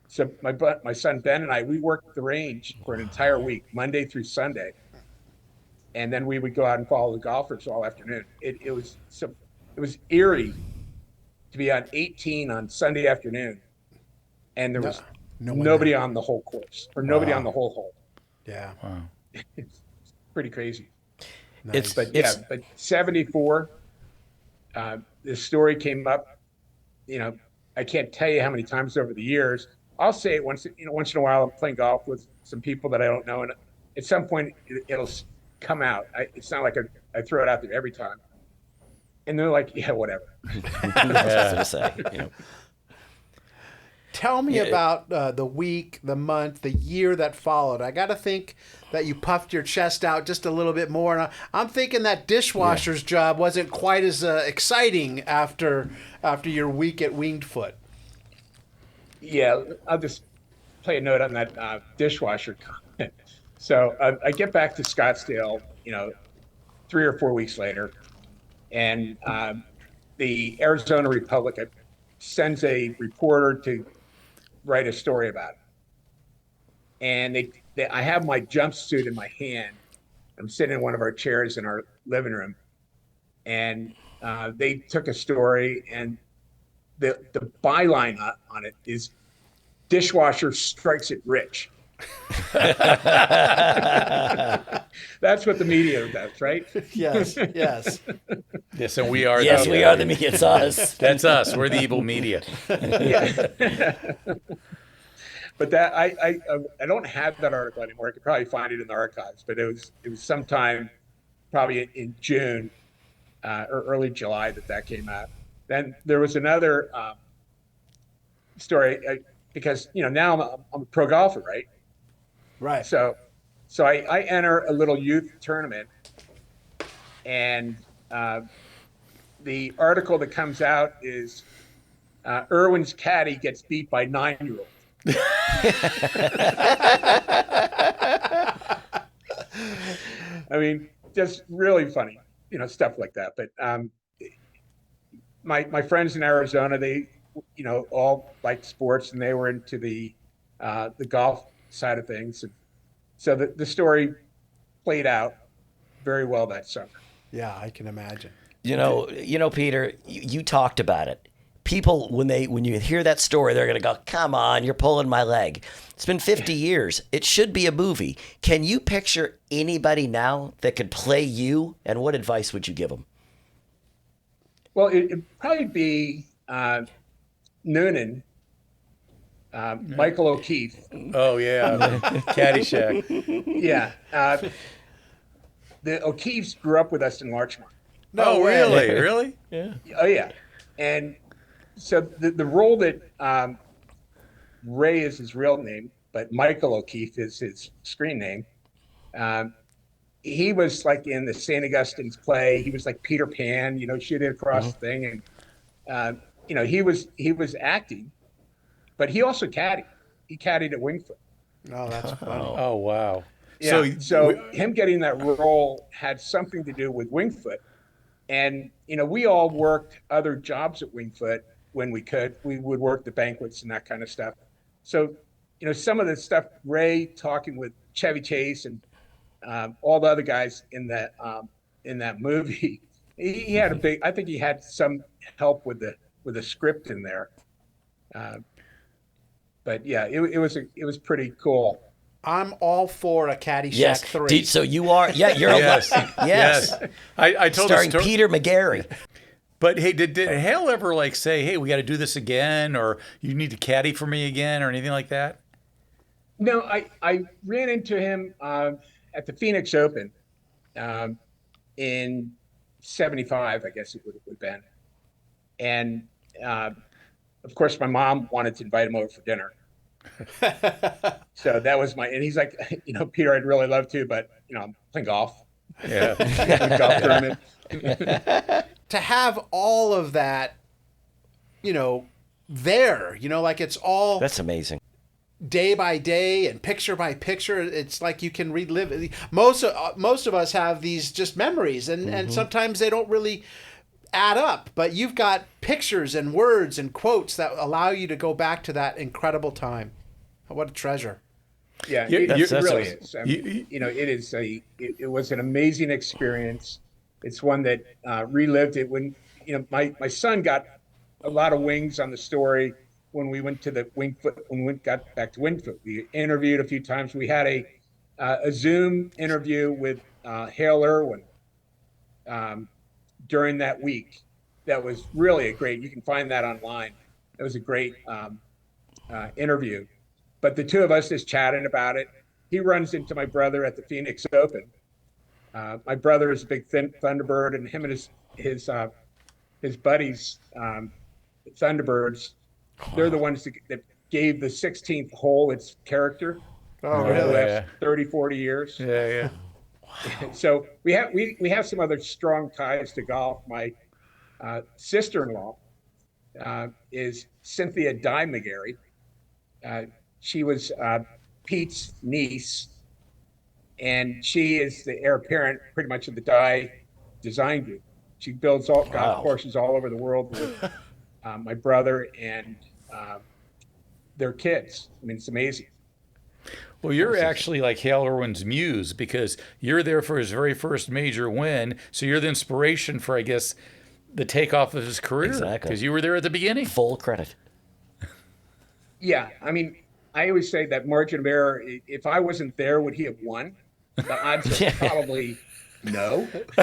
Speaker 8: So my son Ben and I, we worked the range for an entire week, Monday through Sunday, and then we would go out and follow the golfers all afternoon. It was eerie to be on 18 on Sunday afternoon, and there was
Speaker 5: no one
Speaker 8: nobody
Speaker 5: there.
Speaker 8: on the whole course, or nobody
Speaker 5: Wow.
Speaker 8: on the whole hole.
Speaker 5: Yeah.
Speaker 6: Wow.
Speaker 8: It's pretty crazy.
Speaker 5: Nice.
Speaker 8: But 74, this story came up. I can't tell you how many times over the years. I'll say it once in a while. I'm playing golf with some people that I don't know, and at some point it'll come out. It's not like I throw it out there every time, and they're like, "Yeah, whatever."
Speaker 7: I was just gonna say.
Speaker 5: Tell me about the week, the month, the year that followed. I got to think that you puffed your chest out just a little bit more. And I'm thinking that dishwasher's job wasn't quite as exciting after your week at Winged Foot.
Speaker 8: Yeah, I'll just play a note on that dishwasher comment. So I get back to Scottsdale, 3 or 4 weeks later, and the Arizona Republic sends a reporter to write a story about it. And I have my jumpsuit in my hand. I'm sitting in one of our chairs in our living room, and they took a story, and the byline on it is "Dishwasher strikes it rich." That's what the media does, right?
Speaker 5: Yes, yes.
Speaker 6: Yes, and we are.
Speaker 7: Yes, we are the media. It's us.
Speaker 6: That's us. We're the evil media.
Speaker 8: Yeah. But that I don't have that article anymore. I could probably find it in the archives, but it was sometime probably in June or early July that came out. Then there was another story because now I'm a pro golfer, right?
Speaker 5: Right.
Speaker 8: So I enter a little youth tournament, and the article that comes out is Irwin's caddy gets beat by 9-year-old. I mean, just really funny, stuff like that. But my friends in Arizona, they, all liked sports, and they were into the golf side of things. And so the story played out very well that summer.
Speaker 5: Yeah, I can imagine.
Speaker 7: Peter, you talked about it. People, when you hear that story, they're going to go, "Come on, you're pulling my leg." It's been 50 years. It should be a movie. Can you picture anybody now that could play you, and what advice would you give them?
Speaker 8: Well, it'd probably be Noonan, Michael O'Keefe.
Speaker 6: Oh, yeah. Caddyshack.
Speaker 8: Yeah. The O'Keefes grew up with us in Larchmont.
Speaker 6: No, really? Really?
Speaker 7: Yeah.
Speaker 8: Oh, yeah. And so the role that Ray is his real name, but Michael O'Keefe is his screen name. He was like in the St. Augustine's play. He was like Peter Pan, shooting across the thing. And, he was acting, but he also caddied. He caddied at Wingfoot.
Speaker 5: Oh, that's funny.
Speaker 6: Oh, wow.
Speaker 8: Yeah. So him getting that role had something to do with Wingfoot. And, we all worked other jobs at Wingfoot when we could. We would work the banquets and that kind of stuff. So, some of the stuff, Ray talking with Chevy Chase and all the other guys in that movie, he had I think he had some help with the script in there. But yeah, it was pretty cool.
Speaker 5: I'm all for a Caddyshack
Speaker 7: Yes.
Speaker 5: 3.
Speaker 7: So you are. Yeah, you're.
Speaker 6: Yes.
Speaker 7: Yes.
Speaker 6: I told
Speaker 7: Starring
Speaker 6: the story.
Speaker 7: Peter McGarey.
Speaker 6: But hey, did Hale ever say, "Hey, we got to do this again," or "You need to caddy for me again," or anything like that?
Speaker 8: No, I ran into him at the Phoenix Open in '75, I guess it would have been. And of course, my mom wanted to invite him over for dinner. So that was and he's like, Peter, I'd really love to, but I'm playing golf.
Speaker 6: Yeah.
Speaker 8: Golf tournament.
Speaker 5: To have all of that, there, like it's all
Speaker 7: That's amazing.
Speaker 5: day by day and picture by picture. It's like you can relive it. Most of us have these just memories, and sometimes they don't really add up, but you've got pictures and words and quotes that allow you to go back to that incredible time. What a treasure.
Speaker 8: Yeah, it really is. I mean, it was an amazing experience. It's one that relived it when, my son got a lot of wings on the story when we went to got back to Wingfoot. We interviewed a few times. We had a Zoom interview with Hale Irwin during that week. That was really you can find that online. It was a great interview. But the two of us just chatting about it. He runs into my brother at the Phoenix Open. My brother is a big Thunderbird, and him and his buddies, Thunderbirds, they're the ones that gave the 16th hole its character.
Speaker 5: Oh,
Speaker 8: over
Speaker 5: really?
Speaker 8: the last 30, 40 years.
Speaker 6: Yeah.
Speaker 8: Wow. So we have some other strong ties to golf. My sister-in-law is Cynthia Di McGarey. She was Pete's niece, and she is the heir apparent pretty much of the Di design group. She builds golf courses all over the world with my brother and their kids. I mean, it's amazing.
Speaker 6: Well, you're actually like Hale Irwin's muse, because you're there for his very first major win. So you're the inspiration for, I guess, the takeoff of his career.
Speaker 7: Exactly.
Speaker 6: Because you were there at the beginning.
Speaker 7: Full credit.
Speaker 8: Yeah, I mean, I always say that margin of error, if I wasn't there, would he have won? The odds are probably no. Because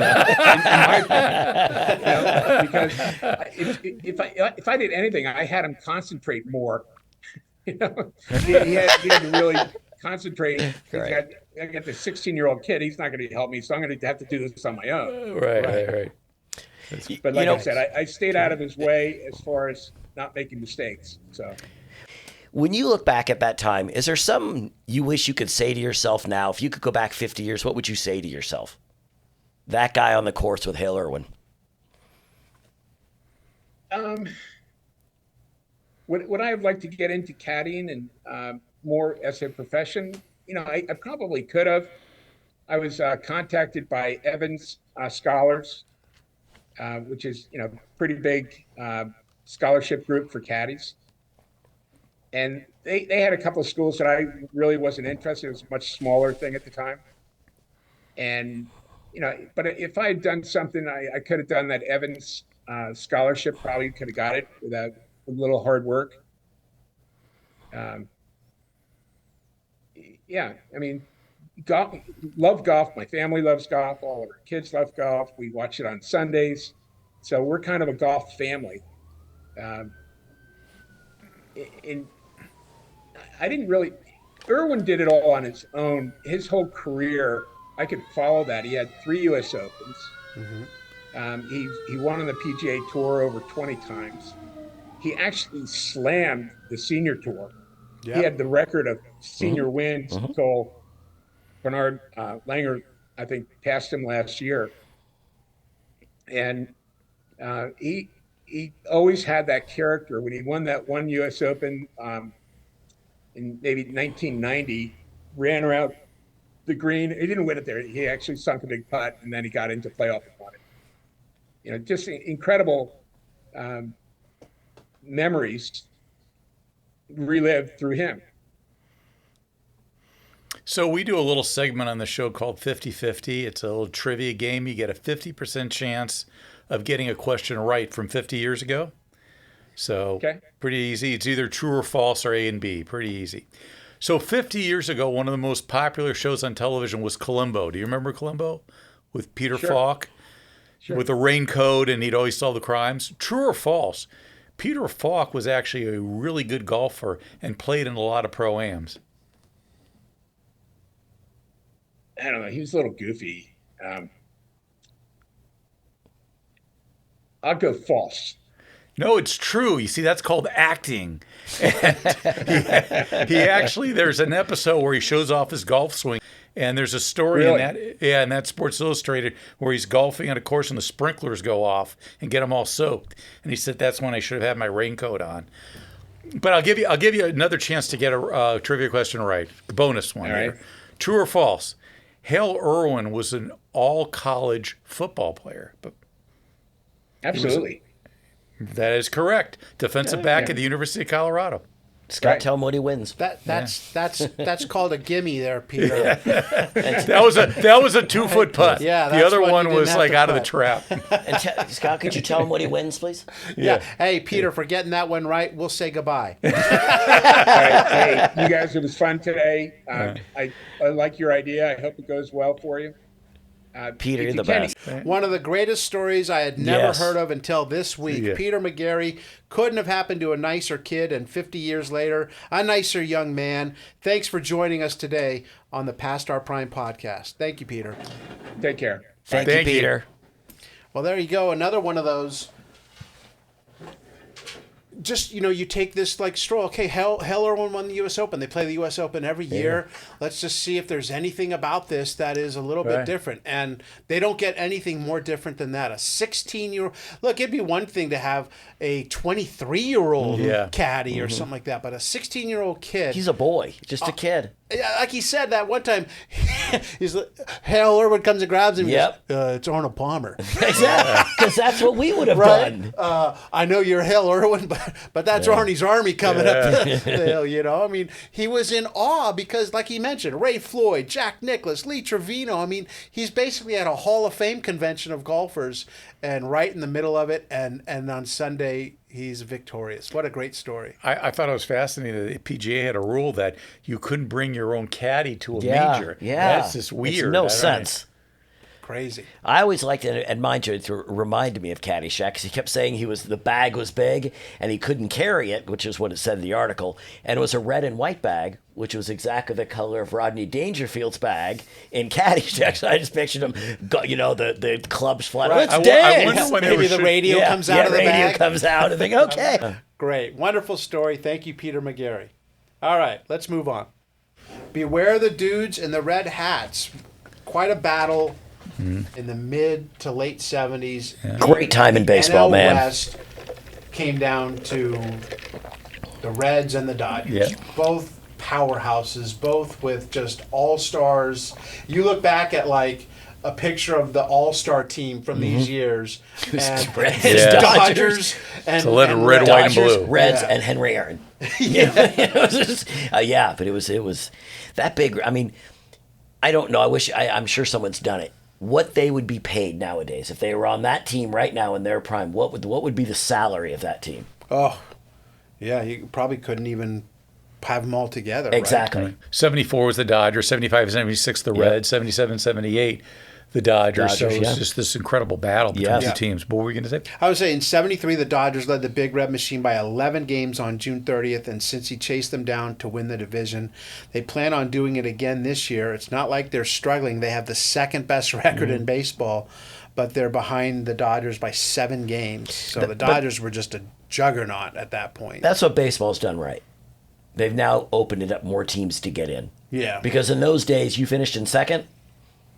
Speaker 8: if I did anything, I had him concentrate more. He had to really concentrate.
Speaker 7: Right.
Speaker 8: I got this 16-year-old kid. He's not going to help me, so I'm going to have to do this on my own.
Speaker 6: Right.
Speaker 8: But like I said, I stayed out of his way as far as not making mistakes. So.
Speaker 7: When you look back at that time, is there something you wish you could say to yourself now? If you could go back 50 years, what would you say to yourself? That guy on the course with Hale Irwin.
Speaker 8: Would I have liked to get into caddying and more as a profession? I probably could have. I was contacted by Evans Scholars, which is pretty big scholarship group for caddies. And they had a couple of schools that I really wasn't interested in. It was a much smaller thing at the time. And, but if I had done something, I could have done that Evans scholarship, probably could have got it with a little hard work. Yeah, I mean, love golf. My family loves golf. All of our kids love golf. We watch it on Sundays. So we're kind of a golf family. I didn't really. Irwin did it all on his own. His whole career, I could follow that. He had 3 U.S. Opens. He won on the PGA Tour over 20 times. He actually slammed the senior tour. Yep. He had the record of senior wins until Bernard Langer, I think, passed him last year. And he always had that character. When he won that one U.S. Open in maybe 1990, ran around the green. He didn't win it there. He actually sunk a big putt, and then he got into playoff and won it. Just incredible memories relived through him.
Speaker 6: So we do a little segment on the show called 50-50. It's a little trivia game. You get a 50% chance of getting a question right from 50 years ago. So Pretty easy. It's either true or false or A and B. Pretty easy. So 50 years ago, one of the most popular shows on television was Columbo. Do you remember Columbo? With Peter Falk? With the raincoat, and he'd always solve the crimes. True or false? Peter Falk was actually a really good golfer and played in a lot of pro-ams.
Speaker 8: I don't know. He was a little goofy. I'll go false.
Speaker 6: No, it's true. You see, that's called acting. And he actually, there's an episode where he shows off his golf swing. And there's a story in that Sports Illustrated where he's golfing on a course and the sprinklers go off and get him all soaked. And he said, that's when I should have had my raincoat on. But I'll give you another chance to get a trivia question right. Bonus one here.
Speaker 8: Right.
Speaker 6: True or false? Hale Irwin was an all-college football player. But
Speaker 8: Absolutely.
Speaker 6: that is correct. Defensive back at the University of Colorado.
Speaker 7: Scott, tell him what he wins.
Speaker 5: That's called a gimme there, Peter.
Speaker 6: That was a 2-foot putt.
Speaker 5: Yeah,
Speaker 6: the
Speaker 5: that's
Speaker 6: other
Speaker 5: what
Speaker 6: one
Speaker 5: you didn't
Speaker 6: was
Speaker 5: have
Speaker 6: like
Speaker 5: to
Speaker 6: out of the
Speaker 5: putt.
Speaker 6: trap.
Speaker 7: And Scott, could you tell him what he wins, please?
Speaker 5: Yeah. Hey, Peter, for getting that one right, we'll say goodbye.
Speaker 8: All right. Hey, you guys, it was fun today. I like your idea. I hope it goes well for you.
Speaker 7: Peter,
Speaker 8: if
Speaker 7: you're
Speaker 8: you
Speaker 7: the
Speaker 8: can,
Speaker 7: best.
Speaker 5: One of the greatest stories I had never
Speaker 7: Yes.
Speaker 5: heard of until this week.
Speaker 6: Yeah.
Speaker 5: Peter McGarey couldn't have happened to a nicer kid, and 50 years later, a nicer young man. Thanks for joining us today on the Past Our Prime podcast. Thank you, Peter.
Speaker 8: Take care.
Speaker 7: Thank you,
Speaker 6: Thank you.
Speaker 7: Peter.
Speaker 5: Well, there you go. Another one of those. Just, you take this like stroll. Okay, Hale Irwin won the U.S. Open. They play the U.S. Open every year. Let's just see if there's anything about this that is a little bit different. And they don't get anything more different than that. A 16-year-old. Look, it'd be one thing to have a 23-year-old caddy or something like that. But a 16-year-old kid.
Speaker 7: He's a boy, just a kid.
Speaker 5: Like he said that one time, he's like, Hale Irwin comes and grabs him.
Speaker 7: Yep.
Speaker 5: He goes, it's Arnold Palmer.
Speaker 7: Exactly, because that's what we would have
Speaker 5: Right?
Speaker 7: done.
Speaker 5: I know you're Hale Irwin, but that's Arnie's Army coming up the hill, I mean, he was in awe because, like he mentioned, Ray Floyd, Jack Nicklaus, Lee Trevino. I mean, he's basically at a Hall of Fame convention of golfers and right in the middle of it. And on Sunday, he's victorious. What a great story.
Speaker 6: I thought it was fascinating that the PGA had a rule that you couldn't bring your own caddy to a
Speaker 7: Yeah,
Speaker 6: major.
Speaker 7: yeah.
Speaker 6: That's just weird.
Speaker 7: Makes no sense.
Speaker 5: Crazy.
Speaker 7: I always liked it, and mind you, it reminded me of Caddyshack because he kept saying the bag was big and he couldn't carry it, which is what it said in the article. And it was a red and white bag, which was exactly the color of Rodney Dangerfield's bag in Caddyshack. So I just pictured him, the clubs flying.
Speaker 5: Right.
Speaker 7: Let's
Speaker 6: I
Speaker 7: dance.
Speaker 6: wonder when they
Speaker 5: Maybe
Speaker 6: were
Speaker 5: the
Speaker 6: shoot-
Speaker 5: radio comes out of the
Speaker 7: radio
Speaker 5: bag.
Speaker 7: comes out and think, okay.
Speaker 5: Great. Wonderful story. Thank you, Peter McGarey. All right, let's move on. Beware the dudes in the red hats. Quite a battle in the mid to late 70s.
Speaker 7: Great time in baseball,
Speaker 5: NL
Speaker 7: man.
Speaker 5: West came down to the Reds and the Dodgers.
Speaker 6: Yeah.
Speaker 5: Both powerhouses, both with just all-stars. You look back at like a picture of the all-star team from these years. And
Speaker 7: Reds,
Speaker 6: Yeah.
Speaker 5: Dodgers and
Speaker 6: It's a little
Speaker 5: and
Speaker 6: red,
Speaker 5: Reds.
Speaker 6: white, and
Speaker 7: Dodgers,
Speaker 6: blue.
Speaker 7: Reds,
Speaker 5: Yeah.
Speaker 7: and Henry Aaron. It was just, but it was that big. I mean, I don't know. I'm sure someone's done it. What they would be paid nowadays if they were on that team right now in their prime? What would be the salary of that team?
Speaker 5: Oh, yeah, you probably couldn't even have them all together. right?
Speaker 7: Exactly.
Speaker 6: 74 was the Dodgers, 75, 76 the Reds, 77, 78 the Dodgers. So it was just this incredible battle between
Speaker 7: Yeah.
Speaker 6: the two teams. What were we going to say?
Speaker 5: I would say in 73, the Dodgers led the Big Red Machine by 11 games on June 30th, and since he chased them down to win the division, they plan on doing it again this year. It's not like they're struggling. They have the second best record in baseball, but they're behind the Dodgers by 7 games. So the Dodgers were just a juggernaut at that point.
Speaker 7: That's what baseball's done right. They've now opened it up more teams to get in.
Speaker 5: Yeah.
Speaker 7: Because in those days, you finished in second,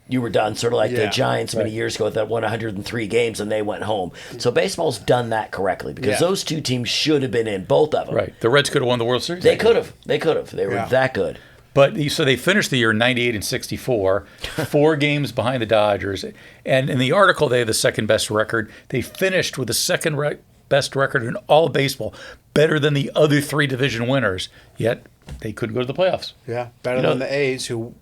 Speaker 7: you were done. Sort of like the
Speaker 5: Yeah,
Speaker 7: Giants many years ago that won 103 games and they went home. So baseball's done that correctly because those two teams should have been in, both of them.
Speaker 6: Right. The Reds could have won the World Series.
Speaker 7: They could have. They were
Speaker 5: Yeah.
Speaker 7: that good.
Speaker 6: But so they finished the year 98 and 64, 4 games behind the Dodgers. And in the article, they have the second best record. They finished with the second best record in all of baseball, better than the other 3 division winners. Yet they couldn't go to the playoffs.
Speaker 5: Yeah, better than the A's, who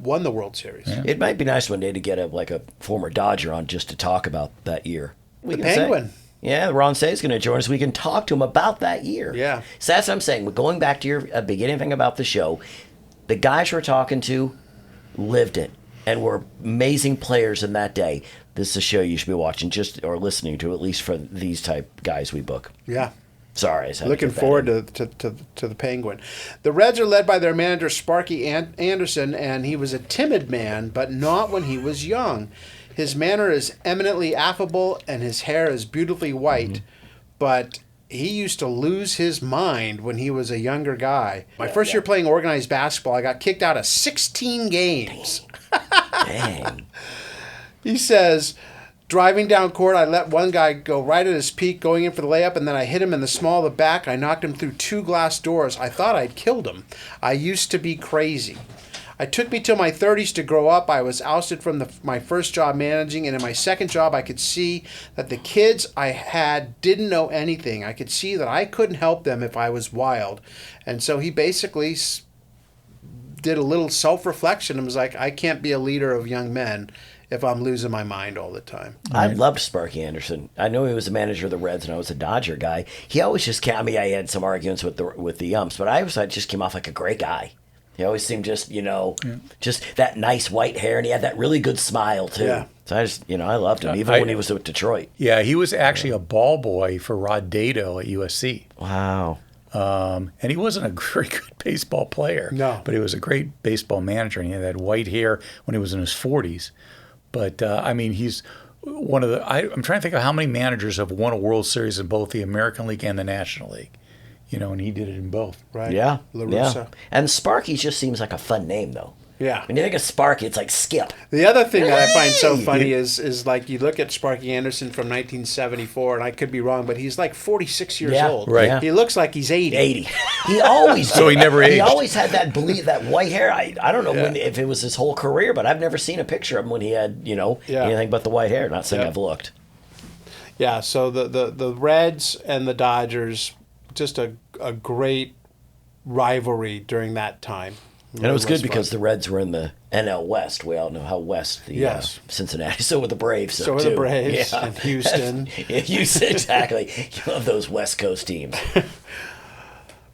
Speaker 5: won the World Series.
Speaker 6: Yeah.
Speaker 7: It might be nice one day to get a former Dodger on just to talk about that year.
Speaker 5: The Penguin.
Speaker 7: Yeah, Ron Say's going to join us. We can talk to him about that year.
Speaker 5: Yeah.
Speaker 7: So that's what I'm saying. But going back to your beginning thing about the show, the guys we're talking to lived it and were amazing players in that day. This is a show you should be watching or listening to, at least for these type guys we book.
Speaker 5: Yeah.
Speaker 7: Sorry. I just had to
Speaker 5: Looking
Speaker 7: get that
Speaker 5: forward
Speaker 7: in.
Speaker 5: to the Penguin. The Reds are led by their manager, Sparky Anderson, and he was a timid man, but not when he was young. His manner is eminently affable, and his hair is beautifully white. but he used to lose his mind when he was a younger guy. My first year playing organized basketball, I got kicked out of 16 games.
Speaker 7: Dang.
Speaker 5: He says, driving down court, I let one guy go right at his peak going in for the layup, and then I hit him in the small of the back. I knocked him through 2 glass doors. I thought I'd killed him. I used to be crazy. It took me till my 30s to grow up. I was ousted from my first job managing, and in my second job, I could see that the kids I had didn't know anything. I could see that I couldn't help them if I was wild. And so he basically did a little self-reflection and was like, I can't be a leader of young men if I'm losing my mind all the time.
Speaker 7: I loved Sparky Anderson. I know he was the manager of the Reds, and I was a Dodger guy. He always just came. I mean, I had some arguments with the umps, but I always thought just came off like a great guy. He always seemed just, just that nice white hair, and he had that really good smile, too. Yeah. So I just, I loved him, even when he was with Detroit.
Speaker 6: Yeah, he was actually a ball boy for Rod Dato at USC.
Speaker 7: Wow.
Speaker 6: And he wasn't a very good baseball player.
Speaker 5: No.
Speaker 6: But he was a great baseball manager, and he had that white hair when he was in his 40s. But, he's one of the – I'm trying to think of how many managers have won a World Series in both the American League and the National League. And he did it in both.
Speaker 5: Right.
Speaker 7: Yeah.
Speaker 5: La Russa.
Speaker 7: Yeah. And Sparky just seems like a fun name, though.
Speaker 5: Yeah.
Speaker 7: When you think of Sparky, it's like Skip.
Speaker 5: The other thing that I find so funny is like you look at Sparky Anderson from 1974, and I could be wrong, but he's like 46 years old.
Speaker 6: Right.
Speaker 7: Yeah.
Speaker 5: He looks like he's 80.
Speaker 7: 80. He always did.
Speaker 6: So he never aged.
Speaker 7: He always had that that white hair. I don't know if it was his whole career, but I've never seen a picture of him when he had, anything but the white hair. Not saying I've looked.
Speaker 5: Yeah, so the Reds and the Dodgers, just a great rivalry during that time.
Speaker 7: And it was good because the Reds were in the NL West. We all know how West the Cincinnati. So were the Braves.
Speaker 5: So were the Braves and Houston.
Speaker 7: Houston, exactly. You love those West Coast teams.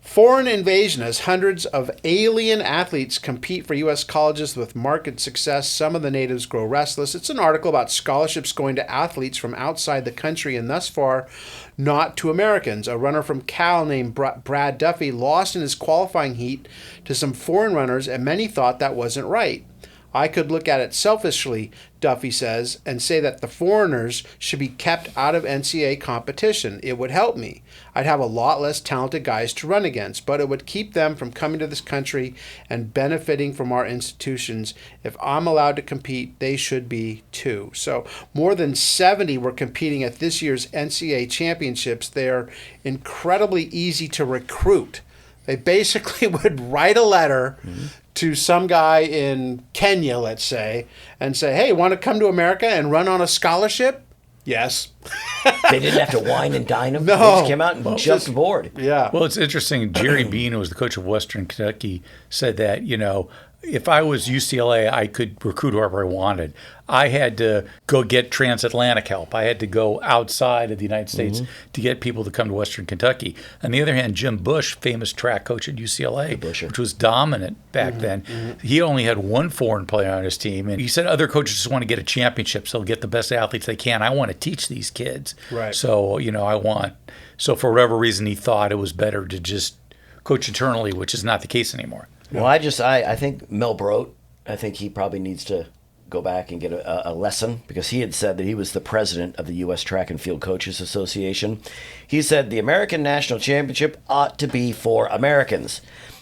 Speaker 5: Foreign invasion as hundreds of alien athletes compete for U.S. colleges with marked success. Some of the natives grow restless. It's an article about scholarships going to athletes from outside the country and thus far not to Americans. A runner from Cal named Brad Duffy lost in his qualifying heat to some foreign runners, and many thought that wasn't right. I could look at it selfishly, Duffy says, and say that the foreigners should be kept out of NCAA competition. It would help me. I'd have a lot less talented guys to run against, but it would keep them from coming to this country and benefiting from our institutions. If I'm allowed to compete, they should be too. So more than 70 were competing at this year's NCAA championships. They're incredibly easy to recruit. They basically would write a letter to some guy in Kenya, let's say, and say, hey, want to come to America and run on a scholarship? Yes.
Speaker 7: They didn't have to wine and dine them.
Speaker 5: No.
Speaker 7: They just came out and jumped aboard.
Speaker 5: Yeah.
Speaker 6: Well, it's interesting. Jerry Bean, who was the coach of Western Kentucky, said that, if I was UCLA, I could recruit whoever I wanted. I had to go get transatlantic help. I had to go outside of the United States to get people to come to Western Kentucky. On the other hand, Jim Bush, famous track coach at UCLA, which was dominant back then, he only had one foreign player on his team. And he said other coaches just want to get a championship, so they'll get the best athletes they can. I want to teach these kids.
Speaker 5: Right.
Speaker 6: So, so for whatever reason, he thought it was better to just coach internally, which is not the case anymore.
Speaker 7: Well, I think Mel Brote, I think he probably needs to go back and get a lesson, because he had said that he was the president of the U.S. Track and Field Coaches Association. He said the American National Championship ought to be for Americans.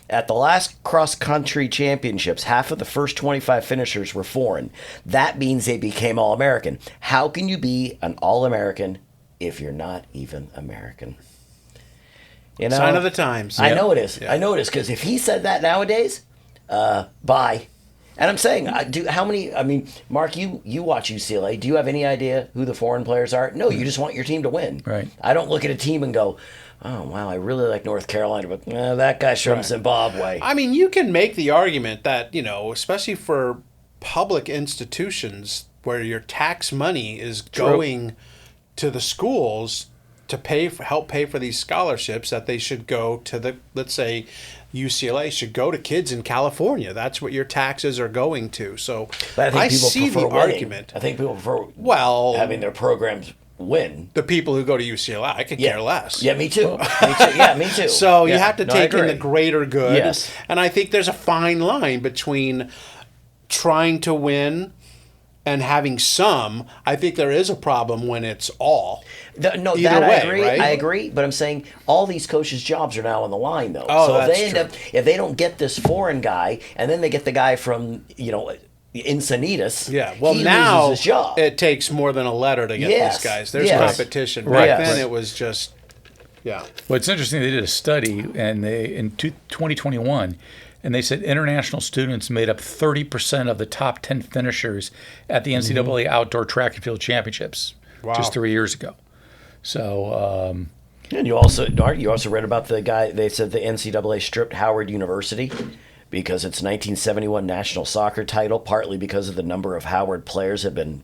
Speaker 7: At the last cross-country championships, half of the first 25 finishers were foreign. That means they became All-American. How can you be an All-American if you're not even American?
Speaker 5: Sign of the times.
Speaker 7: I know it is. Yeah. I know it is, because if he said that nowadays, bye. And I'm saying, Mark, you watch UCLA. Do you have any idea who the foreign players are? No, you just want your team to win.
Speaker 6: Right.
Speaker 7: I don't look at a team and go, oh, wow, I really like North Carolina, but that guy's from Zimbabwe.
Speaker 5: I mean, you can make the argument that, especially for public institutions where your tax money is going to the schools to help pay for these scholarships, that they should go to let's say UCLA should go to kids in California. That's what your taxes are going to. So I see the argument.
Speaker 7: I think people prefer having their programs win.
Speaker 5: The people who go to UCLA, I could care less.
Speaker 7: Yeah, me too. Yeah, me too.
Speaker 5: So you have to take in the greater good.
Speaker 7: Yes.
Speaker 5: And I think there's a fine line between trying to win and having some, I think there is a problem when it's all.
Speaker 7: No,
Speaker 5: Either
Speaker 7: that I
Speaker 5: way,
Speaker 7: agree.
Speaker 5: right?
Speaker 7: I agree, but I'm saying all these coaches' jobs are now on the line, though.
Speaker 5: Oh,
Speaker 7: so
Speaker 5: that's
Speaker 7: if they don't get this foreign guy, and then they get the guy from Encinitas,
Speaker 5: he
Speaker 7: loses his job.
Speaker 5: It takes more than a letter to get these guys. There's competition.
Speaker 6: Right.
Speaker 5: Back then, it was just,
Speaker 6: Well, it's interesting. They did a study, and in 2021, and they said international students made up 30% of the top 10 finishers at the NCAA Outdoor Track and Field Championships just 3 years ago. So,
Speaker 7: and you also read about the guy. They said the NCAA stripped Howard University because its 1971 national soccer title, partly because of the number of Howard players had been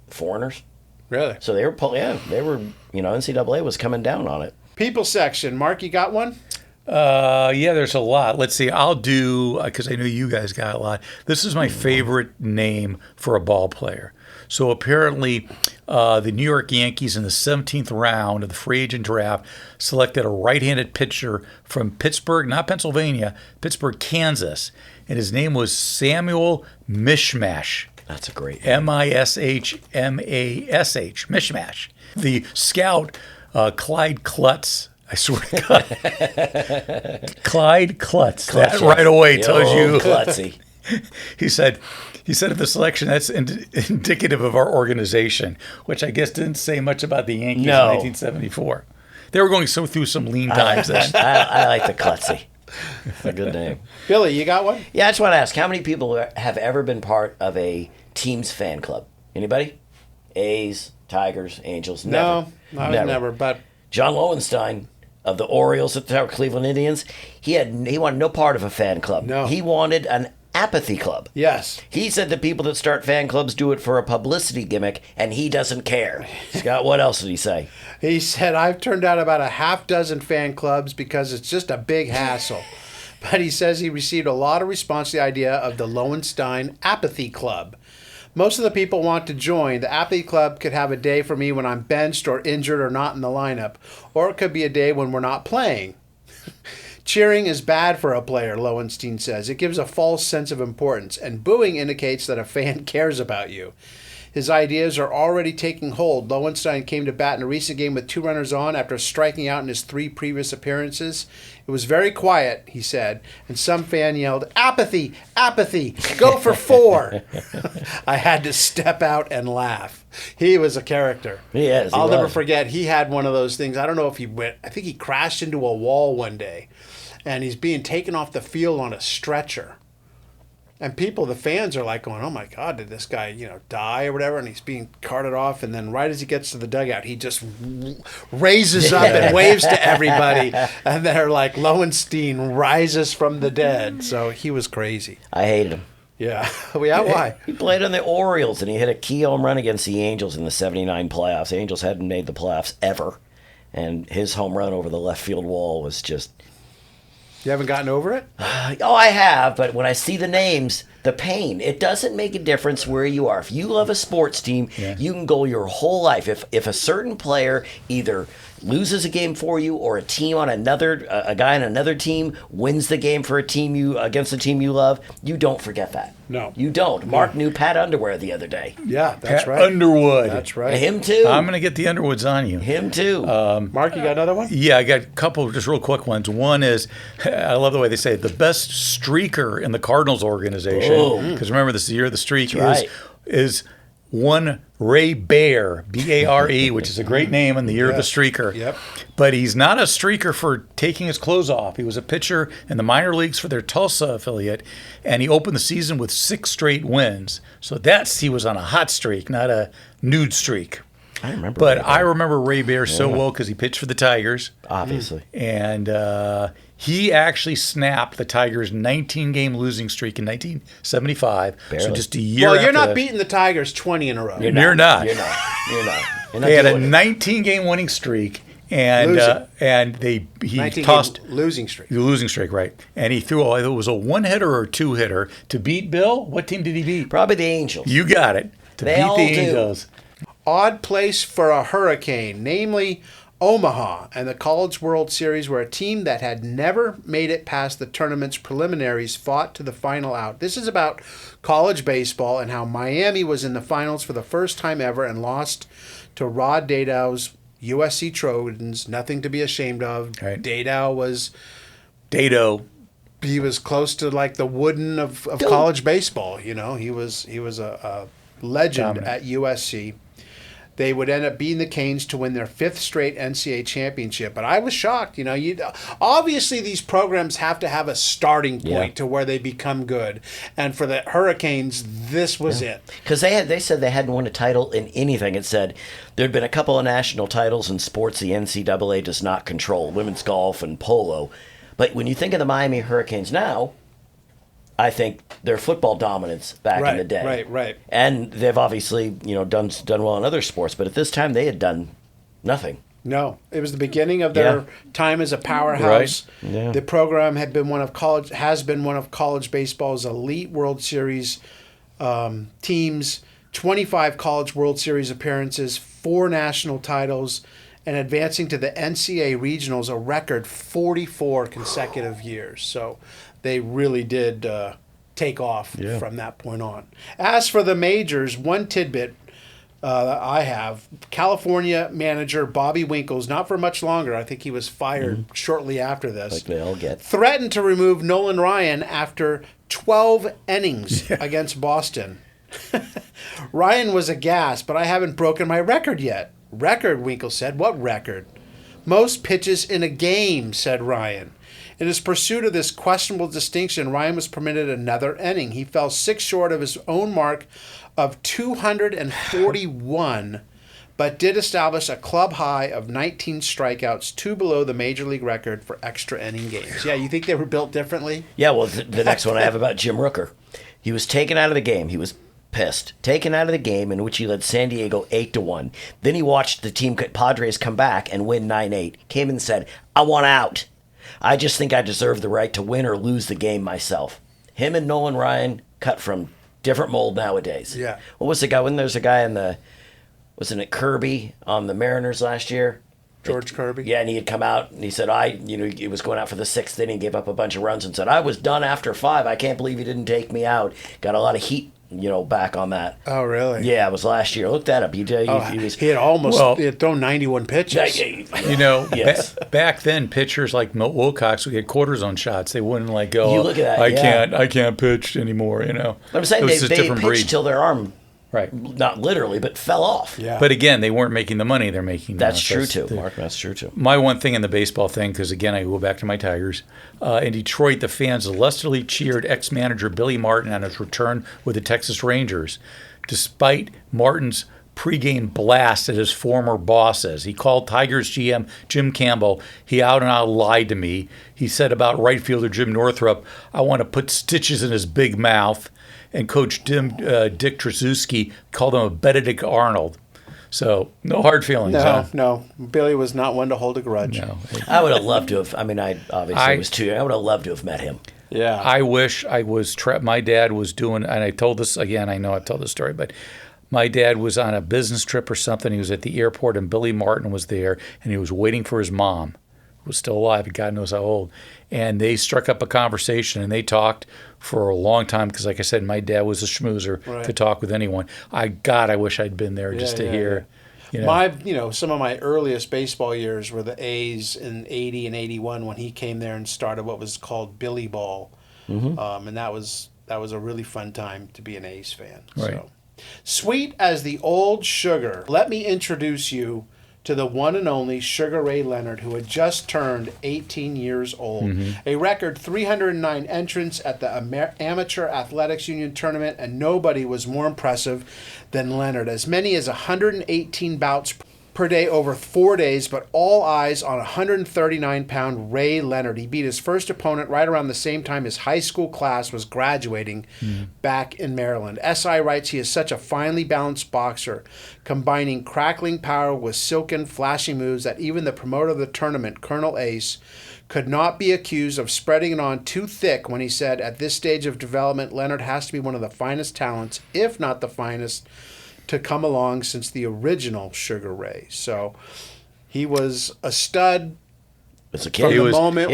Speaker 7: foreigners.
Speaker 5: really.
Speaker 7: So they were, NCAA was coming down on it.
Speaker 5: People section. Mark, you got one?
Speaker 6: there's a lot. Let's see. I'll do, because I know you guys got a lot. This is my favorite name for a ball player. So apparently, the New York Yankees in the 17th round of the free agent draft selected a right-handed pitcher from Pittsburgh, not Pennsylvania, Pittsburgh, Kansas. And his name was Samuel Mishmash.
Speaker 7: That's a great name.
Speaker 6: Mishmash. Mishmash. The scout, Clyde Klutz. I swear to God. Clyde Klutz. That right away tells you.
Speaker 7: Klutzy.
Speaker 6: He said of the selection, that's indicative of our organization, which I guess didn't say much about the Yankees in 1974. They were going through some lean times then.
Speaker 7: I like the Klutzy. It's a good name.
Speaker 5: Billy, you got one?
Speaker 7: Yeah, I just want to ask, how many people have ever been part of a team's fan club? Anybody? A's, Tigers, Angels? Never.
Speaker 5: No, I was never. But
Speaker 7: John Lowenstein of the Orioles at the Cleveland Indians, he wanted no part of a fan club.
Speaker 5: No.
Speaker 7: He wanted an apathy club.
Speaker 5: yes.
Speaker 7: He said the people that start fan clubs do it for a publicity gimmick, and he doesn't care. Scott, what else did he say?
Speaker 5: He said, I've turned out about a half dozen fan clubs because it's just a big hassle. But he says he received a lot of response to the idea of the Lowenstein Apathy Club. Most of the people want to join. The Apathy Club could have a day for me when I'm benched or injured or not in the lineup. Or it could be a day when we're not playing. Cheering is bad for a player, Lowenstein says. It gives a false sense of importance, and booing indicates that a fan cares about you. His ideas are already taking hold. Lowenstein came to bat in a recent game with 2 runners on after striking out in his 3 previous appearances. It was very quiet, he said, and some fan yelled, "Apathy! Apathy! Go for 4!" I had to step out and laugh. He was a character.
Speaker 7: He is.
Speaker 5: I'll never forget, he had one of those things. I don't know if I think he crashed into a wall one day, and he's being taken off the field on a stretcher. And the fans are like going, "Oh my God, did this guy, die or whatever?" And he's being carted off. And then right as he gets to the dugout, he just raises up and waves to everybody. And they're like, Lowenstein rises from the dead. So he was crazy.
Speaker 7: I hated him.
Speaker 5: Yeah. Why?
Speaker 7: He played on the Orioles, and he hit a key home run against the Angels in the 79 playoffs. The Angels hadn't made the playoffs ever. And his home run over the left field wall was just...
Speaker 5: You haven't gotten over it?
Speaker 7: Oh, I have, but when I see the names, the pain, it doesn't make a difference where you are. If you love a sports team, you can go your whole life. If a certain player either loses a game for you or a guy on another team wins the game for against the team you love, you don't forget that.
Speaker 5: No.
Speaker 7: You don't. Mark knew Pat Underwear the other day.
Speaker 5: Yeah, that's
Speaker 6: Pat
Speaker 5: right.
Speaker 6: Underwood.
Speaker 5: That's right.
Speaker 7: Him too.
Speaker 6: I'm going to get the Underwoods on you.
Speaker 7: Him too.
Speaker 5: Mark, you got another one?
Speaker 6: Yeah, I got a couple of just real quick ones. One is, I love the way they say it, the best streaker in the Cardinals organization. Because remember, this is the year of the streak. Is one Ray Bear, B-A-R-E, which is a great name in the year of the streaker.
Speaker 5: Yep.
Speaker 6: But he's not a streaker for taking his clothes off. He was a pitcher in the minor leagues for their Tulsa affiliate, and he opened the season with 6 straight wins. So he was on a hot streak, not a nude streak.
Speaker 7: I remember.
Speaker 6: But I remember Ray Bear so well because he pitched for the Tigers.
Speaker 7: Obviously.
Speaker 6: And he actually snapped the Tigers' 19-game losing streak in 1975.
Speaker 7: Barely.
Speaker 6: So just a year
Speaker 5: Well, you're
Speaker 6: after
Speaker 5: not
Speaker 6: that.
Speaker 5: beating the Tigers 20 in a row.
Speaker 6: You're not.
Speaker 7: You're not.
Speaker 6: They had a 19-game winning streak, and he tossed
Speaker 5: losing streak.
Speaker 6: the losing streak, right? And he threw it was a 1-hitter or a 2-hitter to beat Bill. What team did he beat?
Speaker 7: Probably the Angels.
Speaker 6: You got it. To
Speaker 7: They
Speaker 6: beat
Speaker 7: all
Speaker 6: the
Speaker 7: do.
Speaker 6: Angels.
Speaker 5: Odd place for a hurricane, namely Omaha and the College World Series, where a team that had never made it past the tournament's preliminaries fought to the final out. This is about college baseball and how Miami was in the finals for the first time ever and lost to Rod Dadow's USC Trojans. Nothing to be ashamed of.
Speaker 6: Right.
Speaker 5: Dado. He was close to like the Wooden of college baseball. You know, he was a legend at USC. They would end up beating the Canes to win their 5th straight NCAA championship. But I was shocked. You know, obviously these programs have to have a starting point to where they become good. And for the Hurricanes, this was it.
Speaker 7: Because they said they hadn't won a title in anything. It said there'd been a couple of national titles in sports the NCAA does not control, women's golf and polo. But when you think of the Miami Hurricanes now, I think their football dominance back in the day.
Speaker 5: Right.
Speaker 7: And they've obviously, done well in other sports, but at this time they had done nothing.
Speaker 5: No, it was the beginning of their time as a powerhouse.
Speaker 6: Right.
Speaker 7: Yeah.
Speaker 5: The program has been one of college baseball's elite World Series teams, 25 College World Series appearances, 4 national titles, and advancing to the NCAA regionals a record 44 consecutive years. So they really did take off from that point on. As for the majors, one tidbit I have, California manager Bobby Winkles, not for much longer, I think he was fired shortly after this,
Speaker 7: Like they all get.
Speaker 5: threatened to remove Nolan Ryan after 12 innings against Boston. Ryan was aghast, but I haven't broken my record yet. Record, Winkles said. What record? Most pitches in a game, said Ryan. In his pursuit of this questionable distinction, Ryan was permitted another inning. He fell 6 short of his own mark of 241, but did establish a club high of 19 strikeouts, 2 below the major league record for extra inning games. Yeah, you think they were built differently?
Speaker 7: Yeah, well, the next one I have about Jim Rooker. He was taken out of the game. He was pissed. Taken out of the game in which he led San Diego 8-1. Then he watched the team Padres come back and win 9-8. Came in and said, I want out. I just think I deserve the right to win or lose the game myself. Him and Nolan Ryan cut from different mold nowadays.
Speaker 5: Yeah.
Speaker 7: What was the guy? When there's a guy wasn't it Kirby on the Mariners last year?
Speaker 5: George Kirby?
Speaker 7: Yeah, and he had come out and he said, he was going out for the 6th inning, gave up a bunch of runs and said, I was done after 5. I can't believe he didn't take me out. Got a lot of heat, back on that.
Speaker 5: Oh, really?
Speaker 7: Yeah, it was last year. Look that up. He
Speaker 5: had thrown 91 pitches.
Speaker 7: Yes.
Speaker 6: Back then, pitchers like Milt Wilcox would get cortisone shots. They wouldn't go.
Speaker 7: You look at that,
Speaker 6: I can't pitch anymore.
Speaker 7: But I'm saying they pitched till their arm,
Speaker 6: right?
Speaker 7: Not literally, but fell off.
Speaker 5: Yeah.
Speaker 6: But again, they weren't making the money they're making.
Speaker 7: That's true too, Mark. That's true too.
Speaker 6: My one thing in the baseball thing, because again, I go back to my Tigers. In Detroit, the fans lustily cheered ex-manager Billy Martin on his return with the Texas Rangers, despite Martin's pregame blast at his former bosses. He called Tigers GM Jim Campbell. He out and out lied to me. He said about right fielder Jim Northrup, I want to put stitches in his big mouth. And Coach Dick Trzaskowski called him a Benedict Arnold. So no hard feelings.
Speaker 5: No. Billy was not one to hold a grudge.
Speaker 6: No.
Speaker 7: I would have loved to have. I mean, I obviously was too young. I would have loved to have met him.
Speaker 5: Yeah.
Speaker 6: I wish I was. My dad was doing, and I told this again. I know I've told this story, but my dad was on a business trip or something. He was at the airport, and Billy Martin was there, and he was waiting for his mom, who was still alive. God knows how old. And they struck up a conversation, and they talked for a long time because, like I said, my dad was a schmoozer, could talk with anyone. I wish I'd been there just to hear.
Speaker 5: Some of my earliest baseball years were the A's in 80 and 81 when he came there and started what was called Billy Ball. Mm-hmm. And that was a really fun time to be an A's fan.
Speaker 6: Right.
Speaker 5: So. Sweet as the old sugar, let me introduce you to the one and only Sugar Ray Leonard, who had just turned 18 years old. Mm-hmm. A record 309 entrants at the Amateur Athletics Union Tournament, and nobody was more impressive than Leonard. As many as 118 bouts per day over 4 days, but all eyes on 139-pound Ray Leonard. He beat his first opponent right around the same time his high school class was graduating back in Maryland. SI writes he is such a finely balanced boxer, combining crackling power with silken, flashy moves that even the promoter of the tournament, Colonel Ace, could not be accused of spreading it on too thick when he said, at this stage of development, Leonard has to be one of the finest talents, if not the finest, to come along since the original Sugar Ray. So He was a stud
Speaker 7: As a
Speaker 5: from
Speaker 7: kid,
Speaker 5: the moment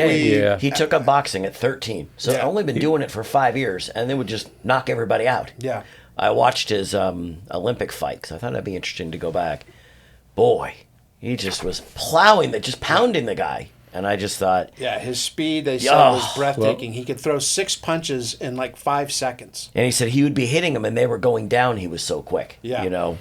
Speaker 7: he took up boxing at 13. So
Speaker 5: Yeah.
Speaker 7: only been doing it for 5 years, and then would just knock everybody out.
Speaker 5: Yeah.
Speaker 7: I watched his Olympic fight because I thought that'd be interesting to go back. Boy, he just was pounding the guy. And I just thought...
Speaker 5: Yeah, his speed, they said,
Speaker 7: Oh,
Speaker 5: was breathtaking. He could throw 6 punches in like 5 seconds.
Speaker 7: And he said he would be hitting them, and they were going down. He was so quick.
Speaker 5: Yeah.
Speaker 7: You know?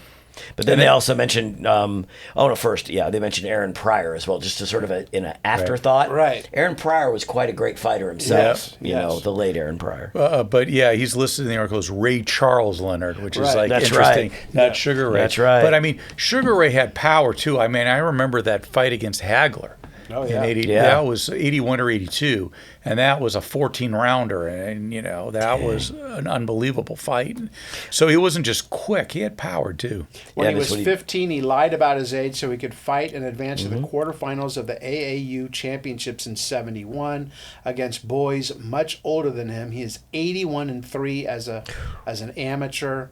Speaker 7: But then they also mentioned, they mentioned Aaron Pryor as well, just as sort of in an afterthought.
Speaker 5: Right.
Speaker 7: Aaron Pryor was quite a great fighter himself.
Speaker 5: Yes,
Speaker 7: You know,
Speaker 5: yes.
Speaker 7: the late Aaron Pryor.
Speaker 6: But yeah, he's listed in the article as Ray Charles Leonard, which is
Speaker 5: Right.
Speaker 6: like
Speaker 7: That's
Speaker 6: interesting.
Speaker 7: right.
Speaker 6: Not Sugar Ray.
Speaker 7: That's right.
Speaker 6: But I mean, Sugar Ray had power too. I mean, I remember that fight against Hagler.
Speaker 5: Oh, yeah.
Speaker 6: In 80,
Speaker 7: Yeah.
Speaker 6: That was 81 or 82, and that was a 14-rounder, and you know that was an unbelievable fight. So he wasn't just quick; he had power too.
Speaker 5: When
Speaker 7: Yeah,
Speaker 5: he was
Speaker 7: that's what
Speaker 5: 15, he lied about his age so he could fight and advance to the quarterfinals of the AAU championships in 71 against boys much older than him. He is 81-3 as an amateur.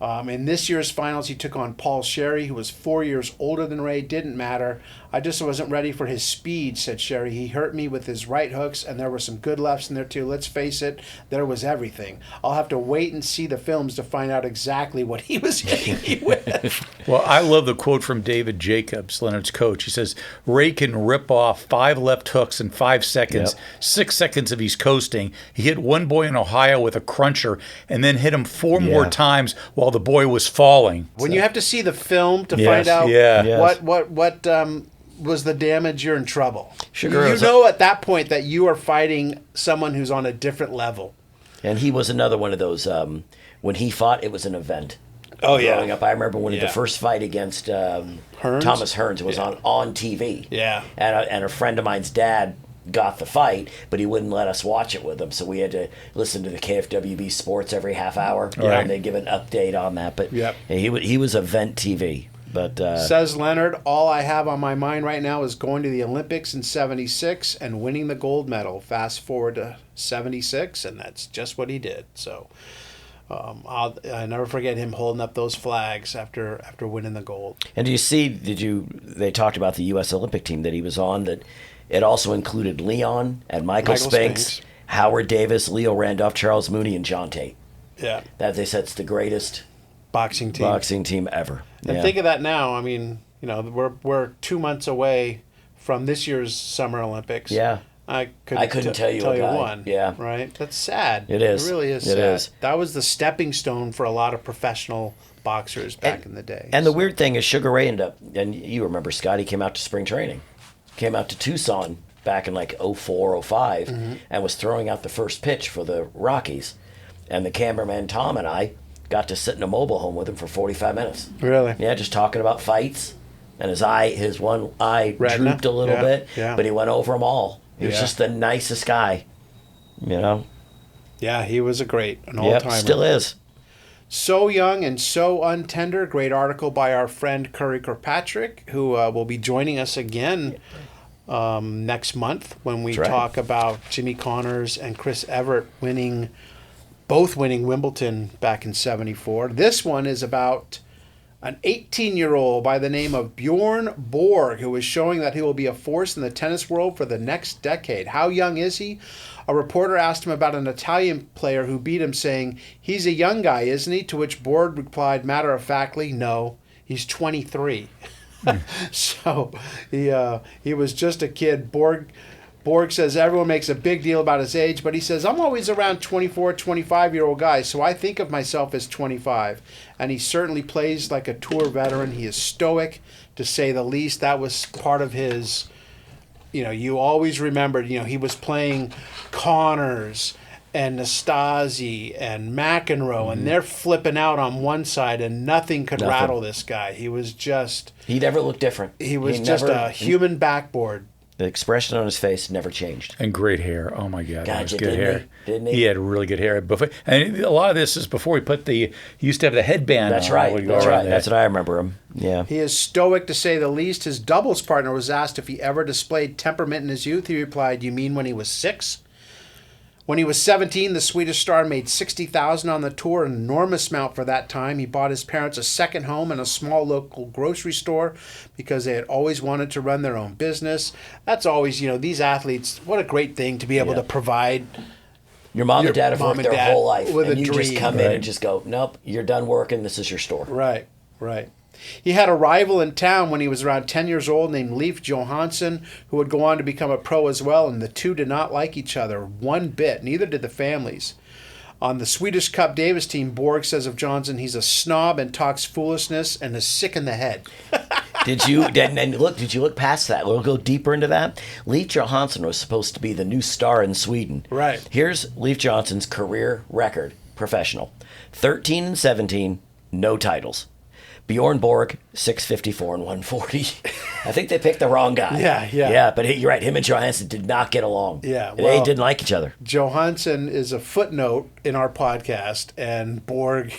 Speaker 5: In this year's finals, he took on Paul Sherry, who was 4 years older than Ray. Didn't matter. I just wasn't ready for his speed, said Sherry. He hurt me with his right hooks, and there were some good lefts in there, too. Let's face it, there was everything. I'll have to wait and see the films to find out exactly what he was hitting me with.
Speaker 6: Well, I love the quote from David Jacobs, Leonard's coach. He says, Ray can rip off 5 left hooks in 5 seconds, 6 seconds if he's coasting. He hit one boy in Ohio with a cruncher and then hit him 4 more times while the boy was falling.
Speaker 5: When you have to see the film to
Speaker 6: Yes,
Speaker 5: find out
Speaker 6: yeah.
Speaker 7: Yes.
Speaker 5: what was the damage, you're in trouble.
Speaker 7: Sugar
Speaker 5: you
Speaker 7: is
Speaker 5: know at that point that you are fighting someone who's on a different level.
Speaker 7: And he was another one of those, when he fought, it was an event.
Speaker 5: Oh, yeah.
Speaker 7: Growing up, I remember when
Speaker 5: Yeah.
Speaker 7: the first fight against
Speaker 5: Hearns?
Speaker 7: Thomas Hearns was on TV.
Speaker 5: Yeah.
Speaker 7: And a friend of mine's dad got the fight, but he wouldn't let us watch it with him, so we had to listen to the KFWB Sports every half hour,
Speaker 6: Right.
Speaker 7: and they give an update on that. But
Speaker 5: Yep.
Speaker 7: he was event TV. But
Speaker 5: Says Leonard, all I have on my mind right now is going to the Olympics in 76 and winning the gold medal. Fast forward to 76, and that's just what he did. So I'll never forget him holding up those flags after winning the gold.
Speaker 7: and they talked about the U.S. Olympic team that he was on, that it also included Leon and Michael Spinks,
Speaker 5: Spinks.
Speaker 7: Howard Davis, Leo Randolph, Charles Mooney, and John Tate.
Speaker 5: Yeah.
Speaker 7: That they said it's the greatest
Speaker 5: Boxing team.
Speaker 7: boxing team ever.
Speaker 5: And
Speaker 7: Yeah.
Speaker 5: think of that now. I mean, you know, we're 2 months away from this year's Summer Olympics.
Speaker 7: Yeah.
Speaker 5: I
Speaker 7: couldn't tell you a guy.
Speaker 5: one.
Speaker 7: Yeah.
Speaker 5: Right? That's sad.
Speaker 7: It is.
Speaker 5: It really is
Speaker 7: It
Speaker 5: sad.
Speaker 7: is.
Speaker 5: That was the stepping stone for a lot of professional boxers back in the day.
Speaker 7: And the weird thing is Sugar Ray ended up, and you remember Scott, he came out to spring training. Came out to Tucson back in like 04, 05, and was throwing out the first pitch for the Rockies. And the cameraman Tom and I got to sit in a mobile home with him for 45 minutes.
Speaker 5: Really?
Speaker 7: Yeah, just talking about fights. And his one eye
Speaker 5: Retina?
Speaker 7: drooped a little
Speaker 5: Yeah,
Speaker 7: bit,
Speaker 5: yeah.
Speaker 7: but he went over them all. He was
Speaker 5: Yeah.
Speaker 7: just the nicest guy, you know?
Speaker 5: Yeah, he was an
Speaker 7: Yep,
Speaker 5: all-timer.
Speaker 7: still is.
Speaker 5: So young and so untender. Great article by our friend Curry Kirkpatrick, who will be joining us again next month when we
Speaker 7: That's right.
Speaker 5: talk about Jimmy Connors and Chris Everett both winning Wimbledon back in 74. This one is about an 18-year-old by the name of Bjorn Borg, who is showing that he will be a force in the tennis world for the next decade. How young is he? A reporter asked him about an Italian player who beat him, saying, "He's a young guy, isn't he?" To which Borg replied matter-of-factly, "No, he's 23." So he was just a kid. Borg says everyone makes a big deal about his age, but he says, I'm always around 24, 25-year-old guys, so I think of myself as 25. And he certainly plays like a tour veteran. He is stoic, to say the least. That was part of his, you always remembered, he was playing Connors and Nastasi and McEnroe, and they're flipping out on one side, and nothing could rattle this guy. He was just...
Speaker 7: He never looked different.
Speaker 5: He was just a human backboard.
Speaker 7: The expression on his face never changed.
Speaker 6: And great hair. Oh my God, that was good
Speaker 7: didn't
Speaker 6: hair.
Speaker 7: Didn't he?
Speaker 6: He had really good hair. And a lot of this is before he used to have the headband
Speaker 7: That's
Speaker 6: on.
Speaker 7: right.
Speaker 6: Would go
Speaker 7: That's
Speaker 6: around
Speaker 7: right.
Speaker 6: that.
Speaker 7: That's what I remember him. Yeah.
Speaker 5: He is stoic, to say the least. His doubles partner was asked if he ever displayed temperament in his youth. He replied, "You mean when he was 6? When he was 17, the Swedish star made $60,000 on the tour, an enormous amount for that time. He bought his parents a second home and a small local grocery store because they had always wanted to run their own business. That's always, these athletes, what a great thing to be able to provide.
Speaker 7: Your mom and dad have worked their whole life,
Speaker 5: with
Speaker 7: and
Speaker 5: a
Speaker 7: you
Speaker 5: dream.
Speaker 7: just come in and just go, nope, you're done working, this is your store.
Speaker 5: Right. He had a rival in town when he was around 10 years old named Leif Johansson, who would go on to become a pro as well, and the two did not like each other one bit. Neither did the families. On the Swedish Cup Davis team, Borg says of Johnson, he's a snob and talks foolishness and is sick in the head.
Speaker 7: Did you look past that? We'll go deeper into that. Leif Johansson was supposed to be the new star in Sweden.
Speaker 5: Right.
Speaker 7: Here's Leif Johnson's career record, professional. 13 and 17, no titles. Bjorn Borg, 654 and 140. I think they picked the wrong guy.
Speaker 5: Yeah.
Speaker 7: Yeah, but you're right. Him and Johansson did not get along.
Speaker 5: Yeah,
Speaker 7: They didn't like each other.
Speaker 5: Johansson is a footnote in our podcast, and Borg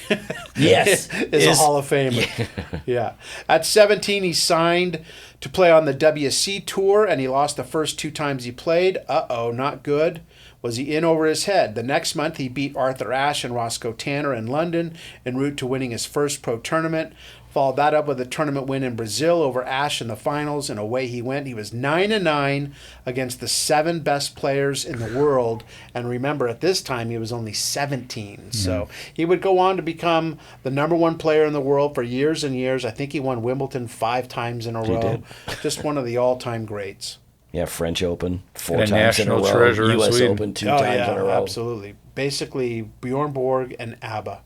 Speaker 7: Yes.
Speaker 5: is a Hall of Famer. Yeah. At 17, he signed to play on the WC Tour, and he lost the first 2 times he played. Uh-oh, not good. Was he in over his head? The next month, he beat Arthur Ashe and Roscoe Tanner in London en route to winning his first pro tournament. Followed that up with a tournament win in Brazil over Ashe in the finals, and away he went. He was 9-9 against the 7 best players in the world. And remember, at this time, he was only 17. Mm-hmm. So he would go on to become the number 1 player in the world for years and years. I think he won Wimbledon 5 times in a row.
Speaker 7: Did.
Speaker 5: Just one of the all-time greats.
Speaker 7: Yeah, French Open 4
Speaker 6: And a
Speaker 7: times in a
Speaker 6: national
Speaker 7: row.
Speaker 6: treasure in
Speaker 7: U.S.
Speaker 6: Sweden.
Speaker 7: Open 2 times in a row.
Speaker 5: Absolutely. Basically, Bjorn Borg and ABBA.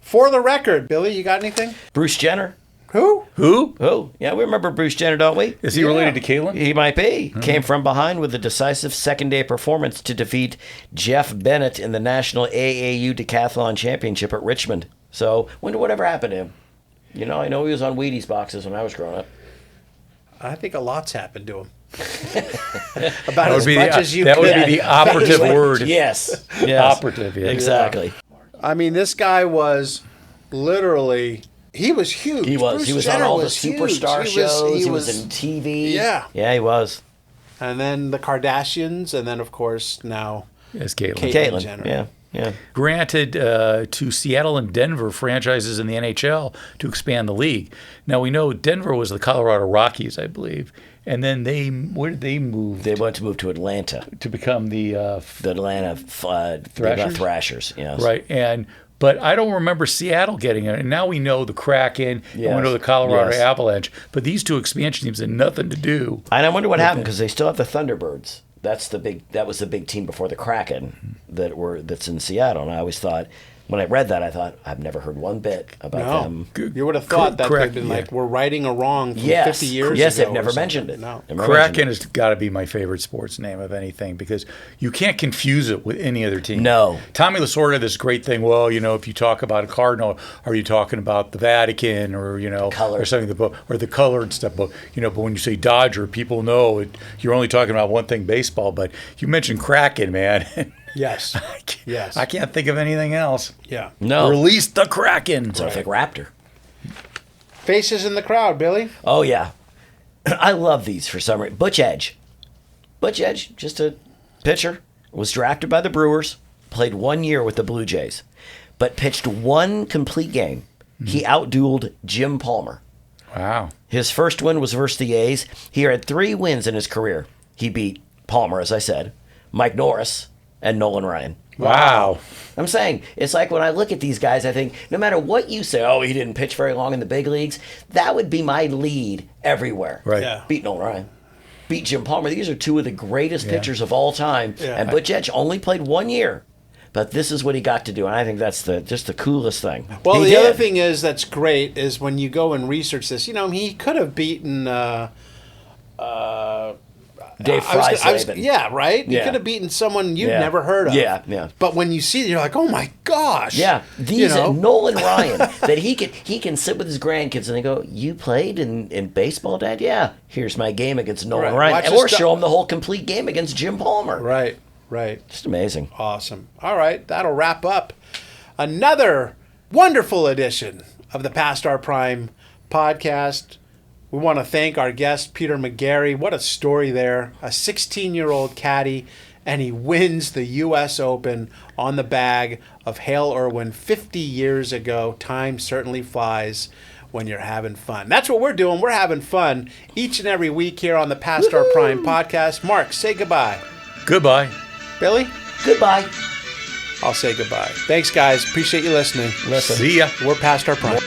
Speaker 5: For the record, Billy, you got anything?
Speaker 7: Bruce Jenner.
Speaker 5: Who?
Speaker 7: Oh, yeah, we remember Bruce Jenner, don't we?
Speaker 6: Is he related to Caitlin?
Speaker 7: He might be. Came from behind with a decisive second-day performance to defeat Jeff Bennett in the National AAU Decathlon Championship at Richmond. So, wonder whatever happened to him. I know he was on Wheaties boxes when I was growing up.
Speaker 5: I think a lot's happened to him. About as much as you
Speaker 6: that
Speaker 5: could.
Speaker 6: would be the operative word.
Speaker 7: Yes.
Speaker 6: Operative, yeah.
Speaker 7: Exactly.
Speaker 5: I mean, this guy was literally, he was huge.
Speaker 7: He was.
Speaker 5: Bruce
Speaker 7: He was
Speaker 5: Jenner
Speaker 7: on all the
Speaker 5: was huge.
Speaker 7: superstar shows. He was in TV.
Speaker 5: Yeah.
Speaker 7: Yeah, he was.
Speaker 5: And then the Kardashians, and then, of course, now
Speaker 6: Yes, Caitlin.
Speaker 7: Caitlin.
Speaker 5: Jenner.
Speaker 7: Yeah.
Speaker 6: Granted to Seattle and Denver franchises in the NHL to expand the league. Now, we know Denver was the Colorado Rockies, I believe. And then where did they move?
Speaker 7: They went to move to Atlanta.
Speaker 6: To become the
Speaker 7: Atlanta Thrashers. Yes.
Speaker 6: Right. But I don't remember Seattle getting it. And now we know the Kraken, and we know the Colorado
Speaker 7: Yes.
Speaker 6: Avalanche. But these 2 expansion teams had nothing to do.
Speaker 7: And I wonder what happened because they still have the Thunderbirds. That was the big team before the Kraken that's in Seattle. And I always thought, when I read that, I thought, I've never heard one bit about them.
Speaker 5: You would have thought that
Speaker 6: Correct,
Speaker 5: they'd been
Speaker 6: yeah.
Speaker 5: like, we're righting a wrong from
Speaker 7: Yes.
Speaker 5: 50 years
Speaker 7: Yes,
Speaker 5: ago.
Speaker 7: they've
Speaker 5: or
Speaker 7: never
Speaker 5: something.
Speaker 7: mentioned it.
Speaker 5: No.
Speaker 7: Never
Speaker 6: Kraken
Speaker 7: mentioned it.
Speaker 6: has got to be my favorite sports name of anything because you can't confuse it with any other team.
Speaker 7: No.
Speaker 6: Tommy Lasorda had this great thing. Well, if you talk about a Cardinal, are you talking about the Vatican or
Speaker 7: Color.
Speaker 6: or something or the color and stuff? But but when you say Dodger, people know you're only talking about one thing, baseball. But you mentioned Kraken, man.
Speaker 5: Yes. Yes.
Speaker 6: I can't think of anything else.
Speaker 5: Yeah.
Speaker 7: No.
Speaker 6: Release the Kraken.
Speaker 7: Sounds like Raptor.
Speaker 5: Faces in the crowd, Billy.
Speaker 7: Oh, yeah. I love these for some reason. Butch Edge, just a pitcher, was drafted by the Brewers, played 1 year with the Blue Jays, but pitched 1 complete game. He outdueled Jim Palmer.
Speaker 6: Wow.
Speaker 7: His first win was versus the A's. He had 3 wins in his career. He beat Palmer, as I said, Mike Norris, and Nolan Ryan.
Speaker 6: Wow.
Speaker 7: I'm saying, it's like when I look at these guys, I think, no matter what you say, oh, he didn't pitch very long in the big leagues, that would be my lead everywhere.
Speaker 6: Right.
Speaker 5: Yeah.
Speaker 7: Beat Nolan Ryan. Beat Jim Palmer. These are 2 of the greatest pitchers of all time.
Speaker 5: Yeah.
Speaker 7: And Butch Edge only played 1 year. But this is what he got to do, and I think that's just the coolest thing.
Speaker 5: Well,
Speaker 7: He
Speaker 5: the
Speaker 7: did.
Speaker 5: other thing that's great is when you go and research this, he could have beaten
Speaker 7: Dave Freisleeben.
Speaker 5: yeah, right? You
Speaker 7: Yeah.
Speaker 5: could have beaten someone you'd
Speaker 7: Yeah.
Speaker 5: never heard of.
Speaker 7: Yeah.
Speaker 5: But when you see it, you're like, oh my gosh.
Speaker 7: Yeah, Nolan Ryan, that he can sit with his grandkids and they go, you played in baseball, Dad? Yeah. Here's my game against Nolan
Speaker 5: Right.
Speaker 7: Ryan.
Speaker 5: Watch
Speaker 7: Or
Speaker 5: this
Speaker 7: show him the whole complete game against Jim Palmer.
Speaker 5: Right.
Speaker 7: Just amazing.
Speaker 5: Awesome. All right, that'll wrap up another wonderful edition of the Past Our Prime podcast. We want to thank our guest, Peter McGarey. What a story there. A 16-year-old caddy and he wins the U.S. Open on the bag of Hale Irwin 50 years ago. Time certainly flies when you're having fun. That's what we're doing. We're having fun each and every week here on the Past Our Prime podcast. Mark, say goodbye.
Speaker 6: Goodbye.
Speaker 5: Billy?
Speaker 7: Goodbye.
Speaker 5: I'll say goodbye. Thanks, guys. Appreciate you listening.
Speaker 6: See ya.
Speaker 5: We're Past Our Prime.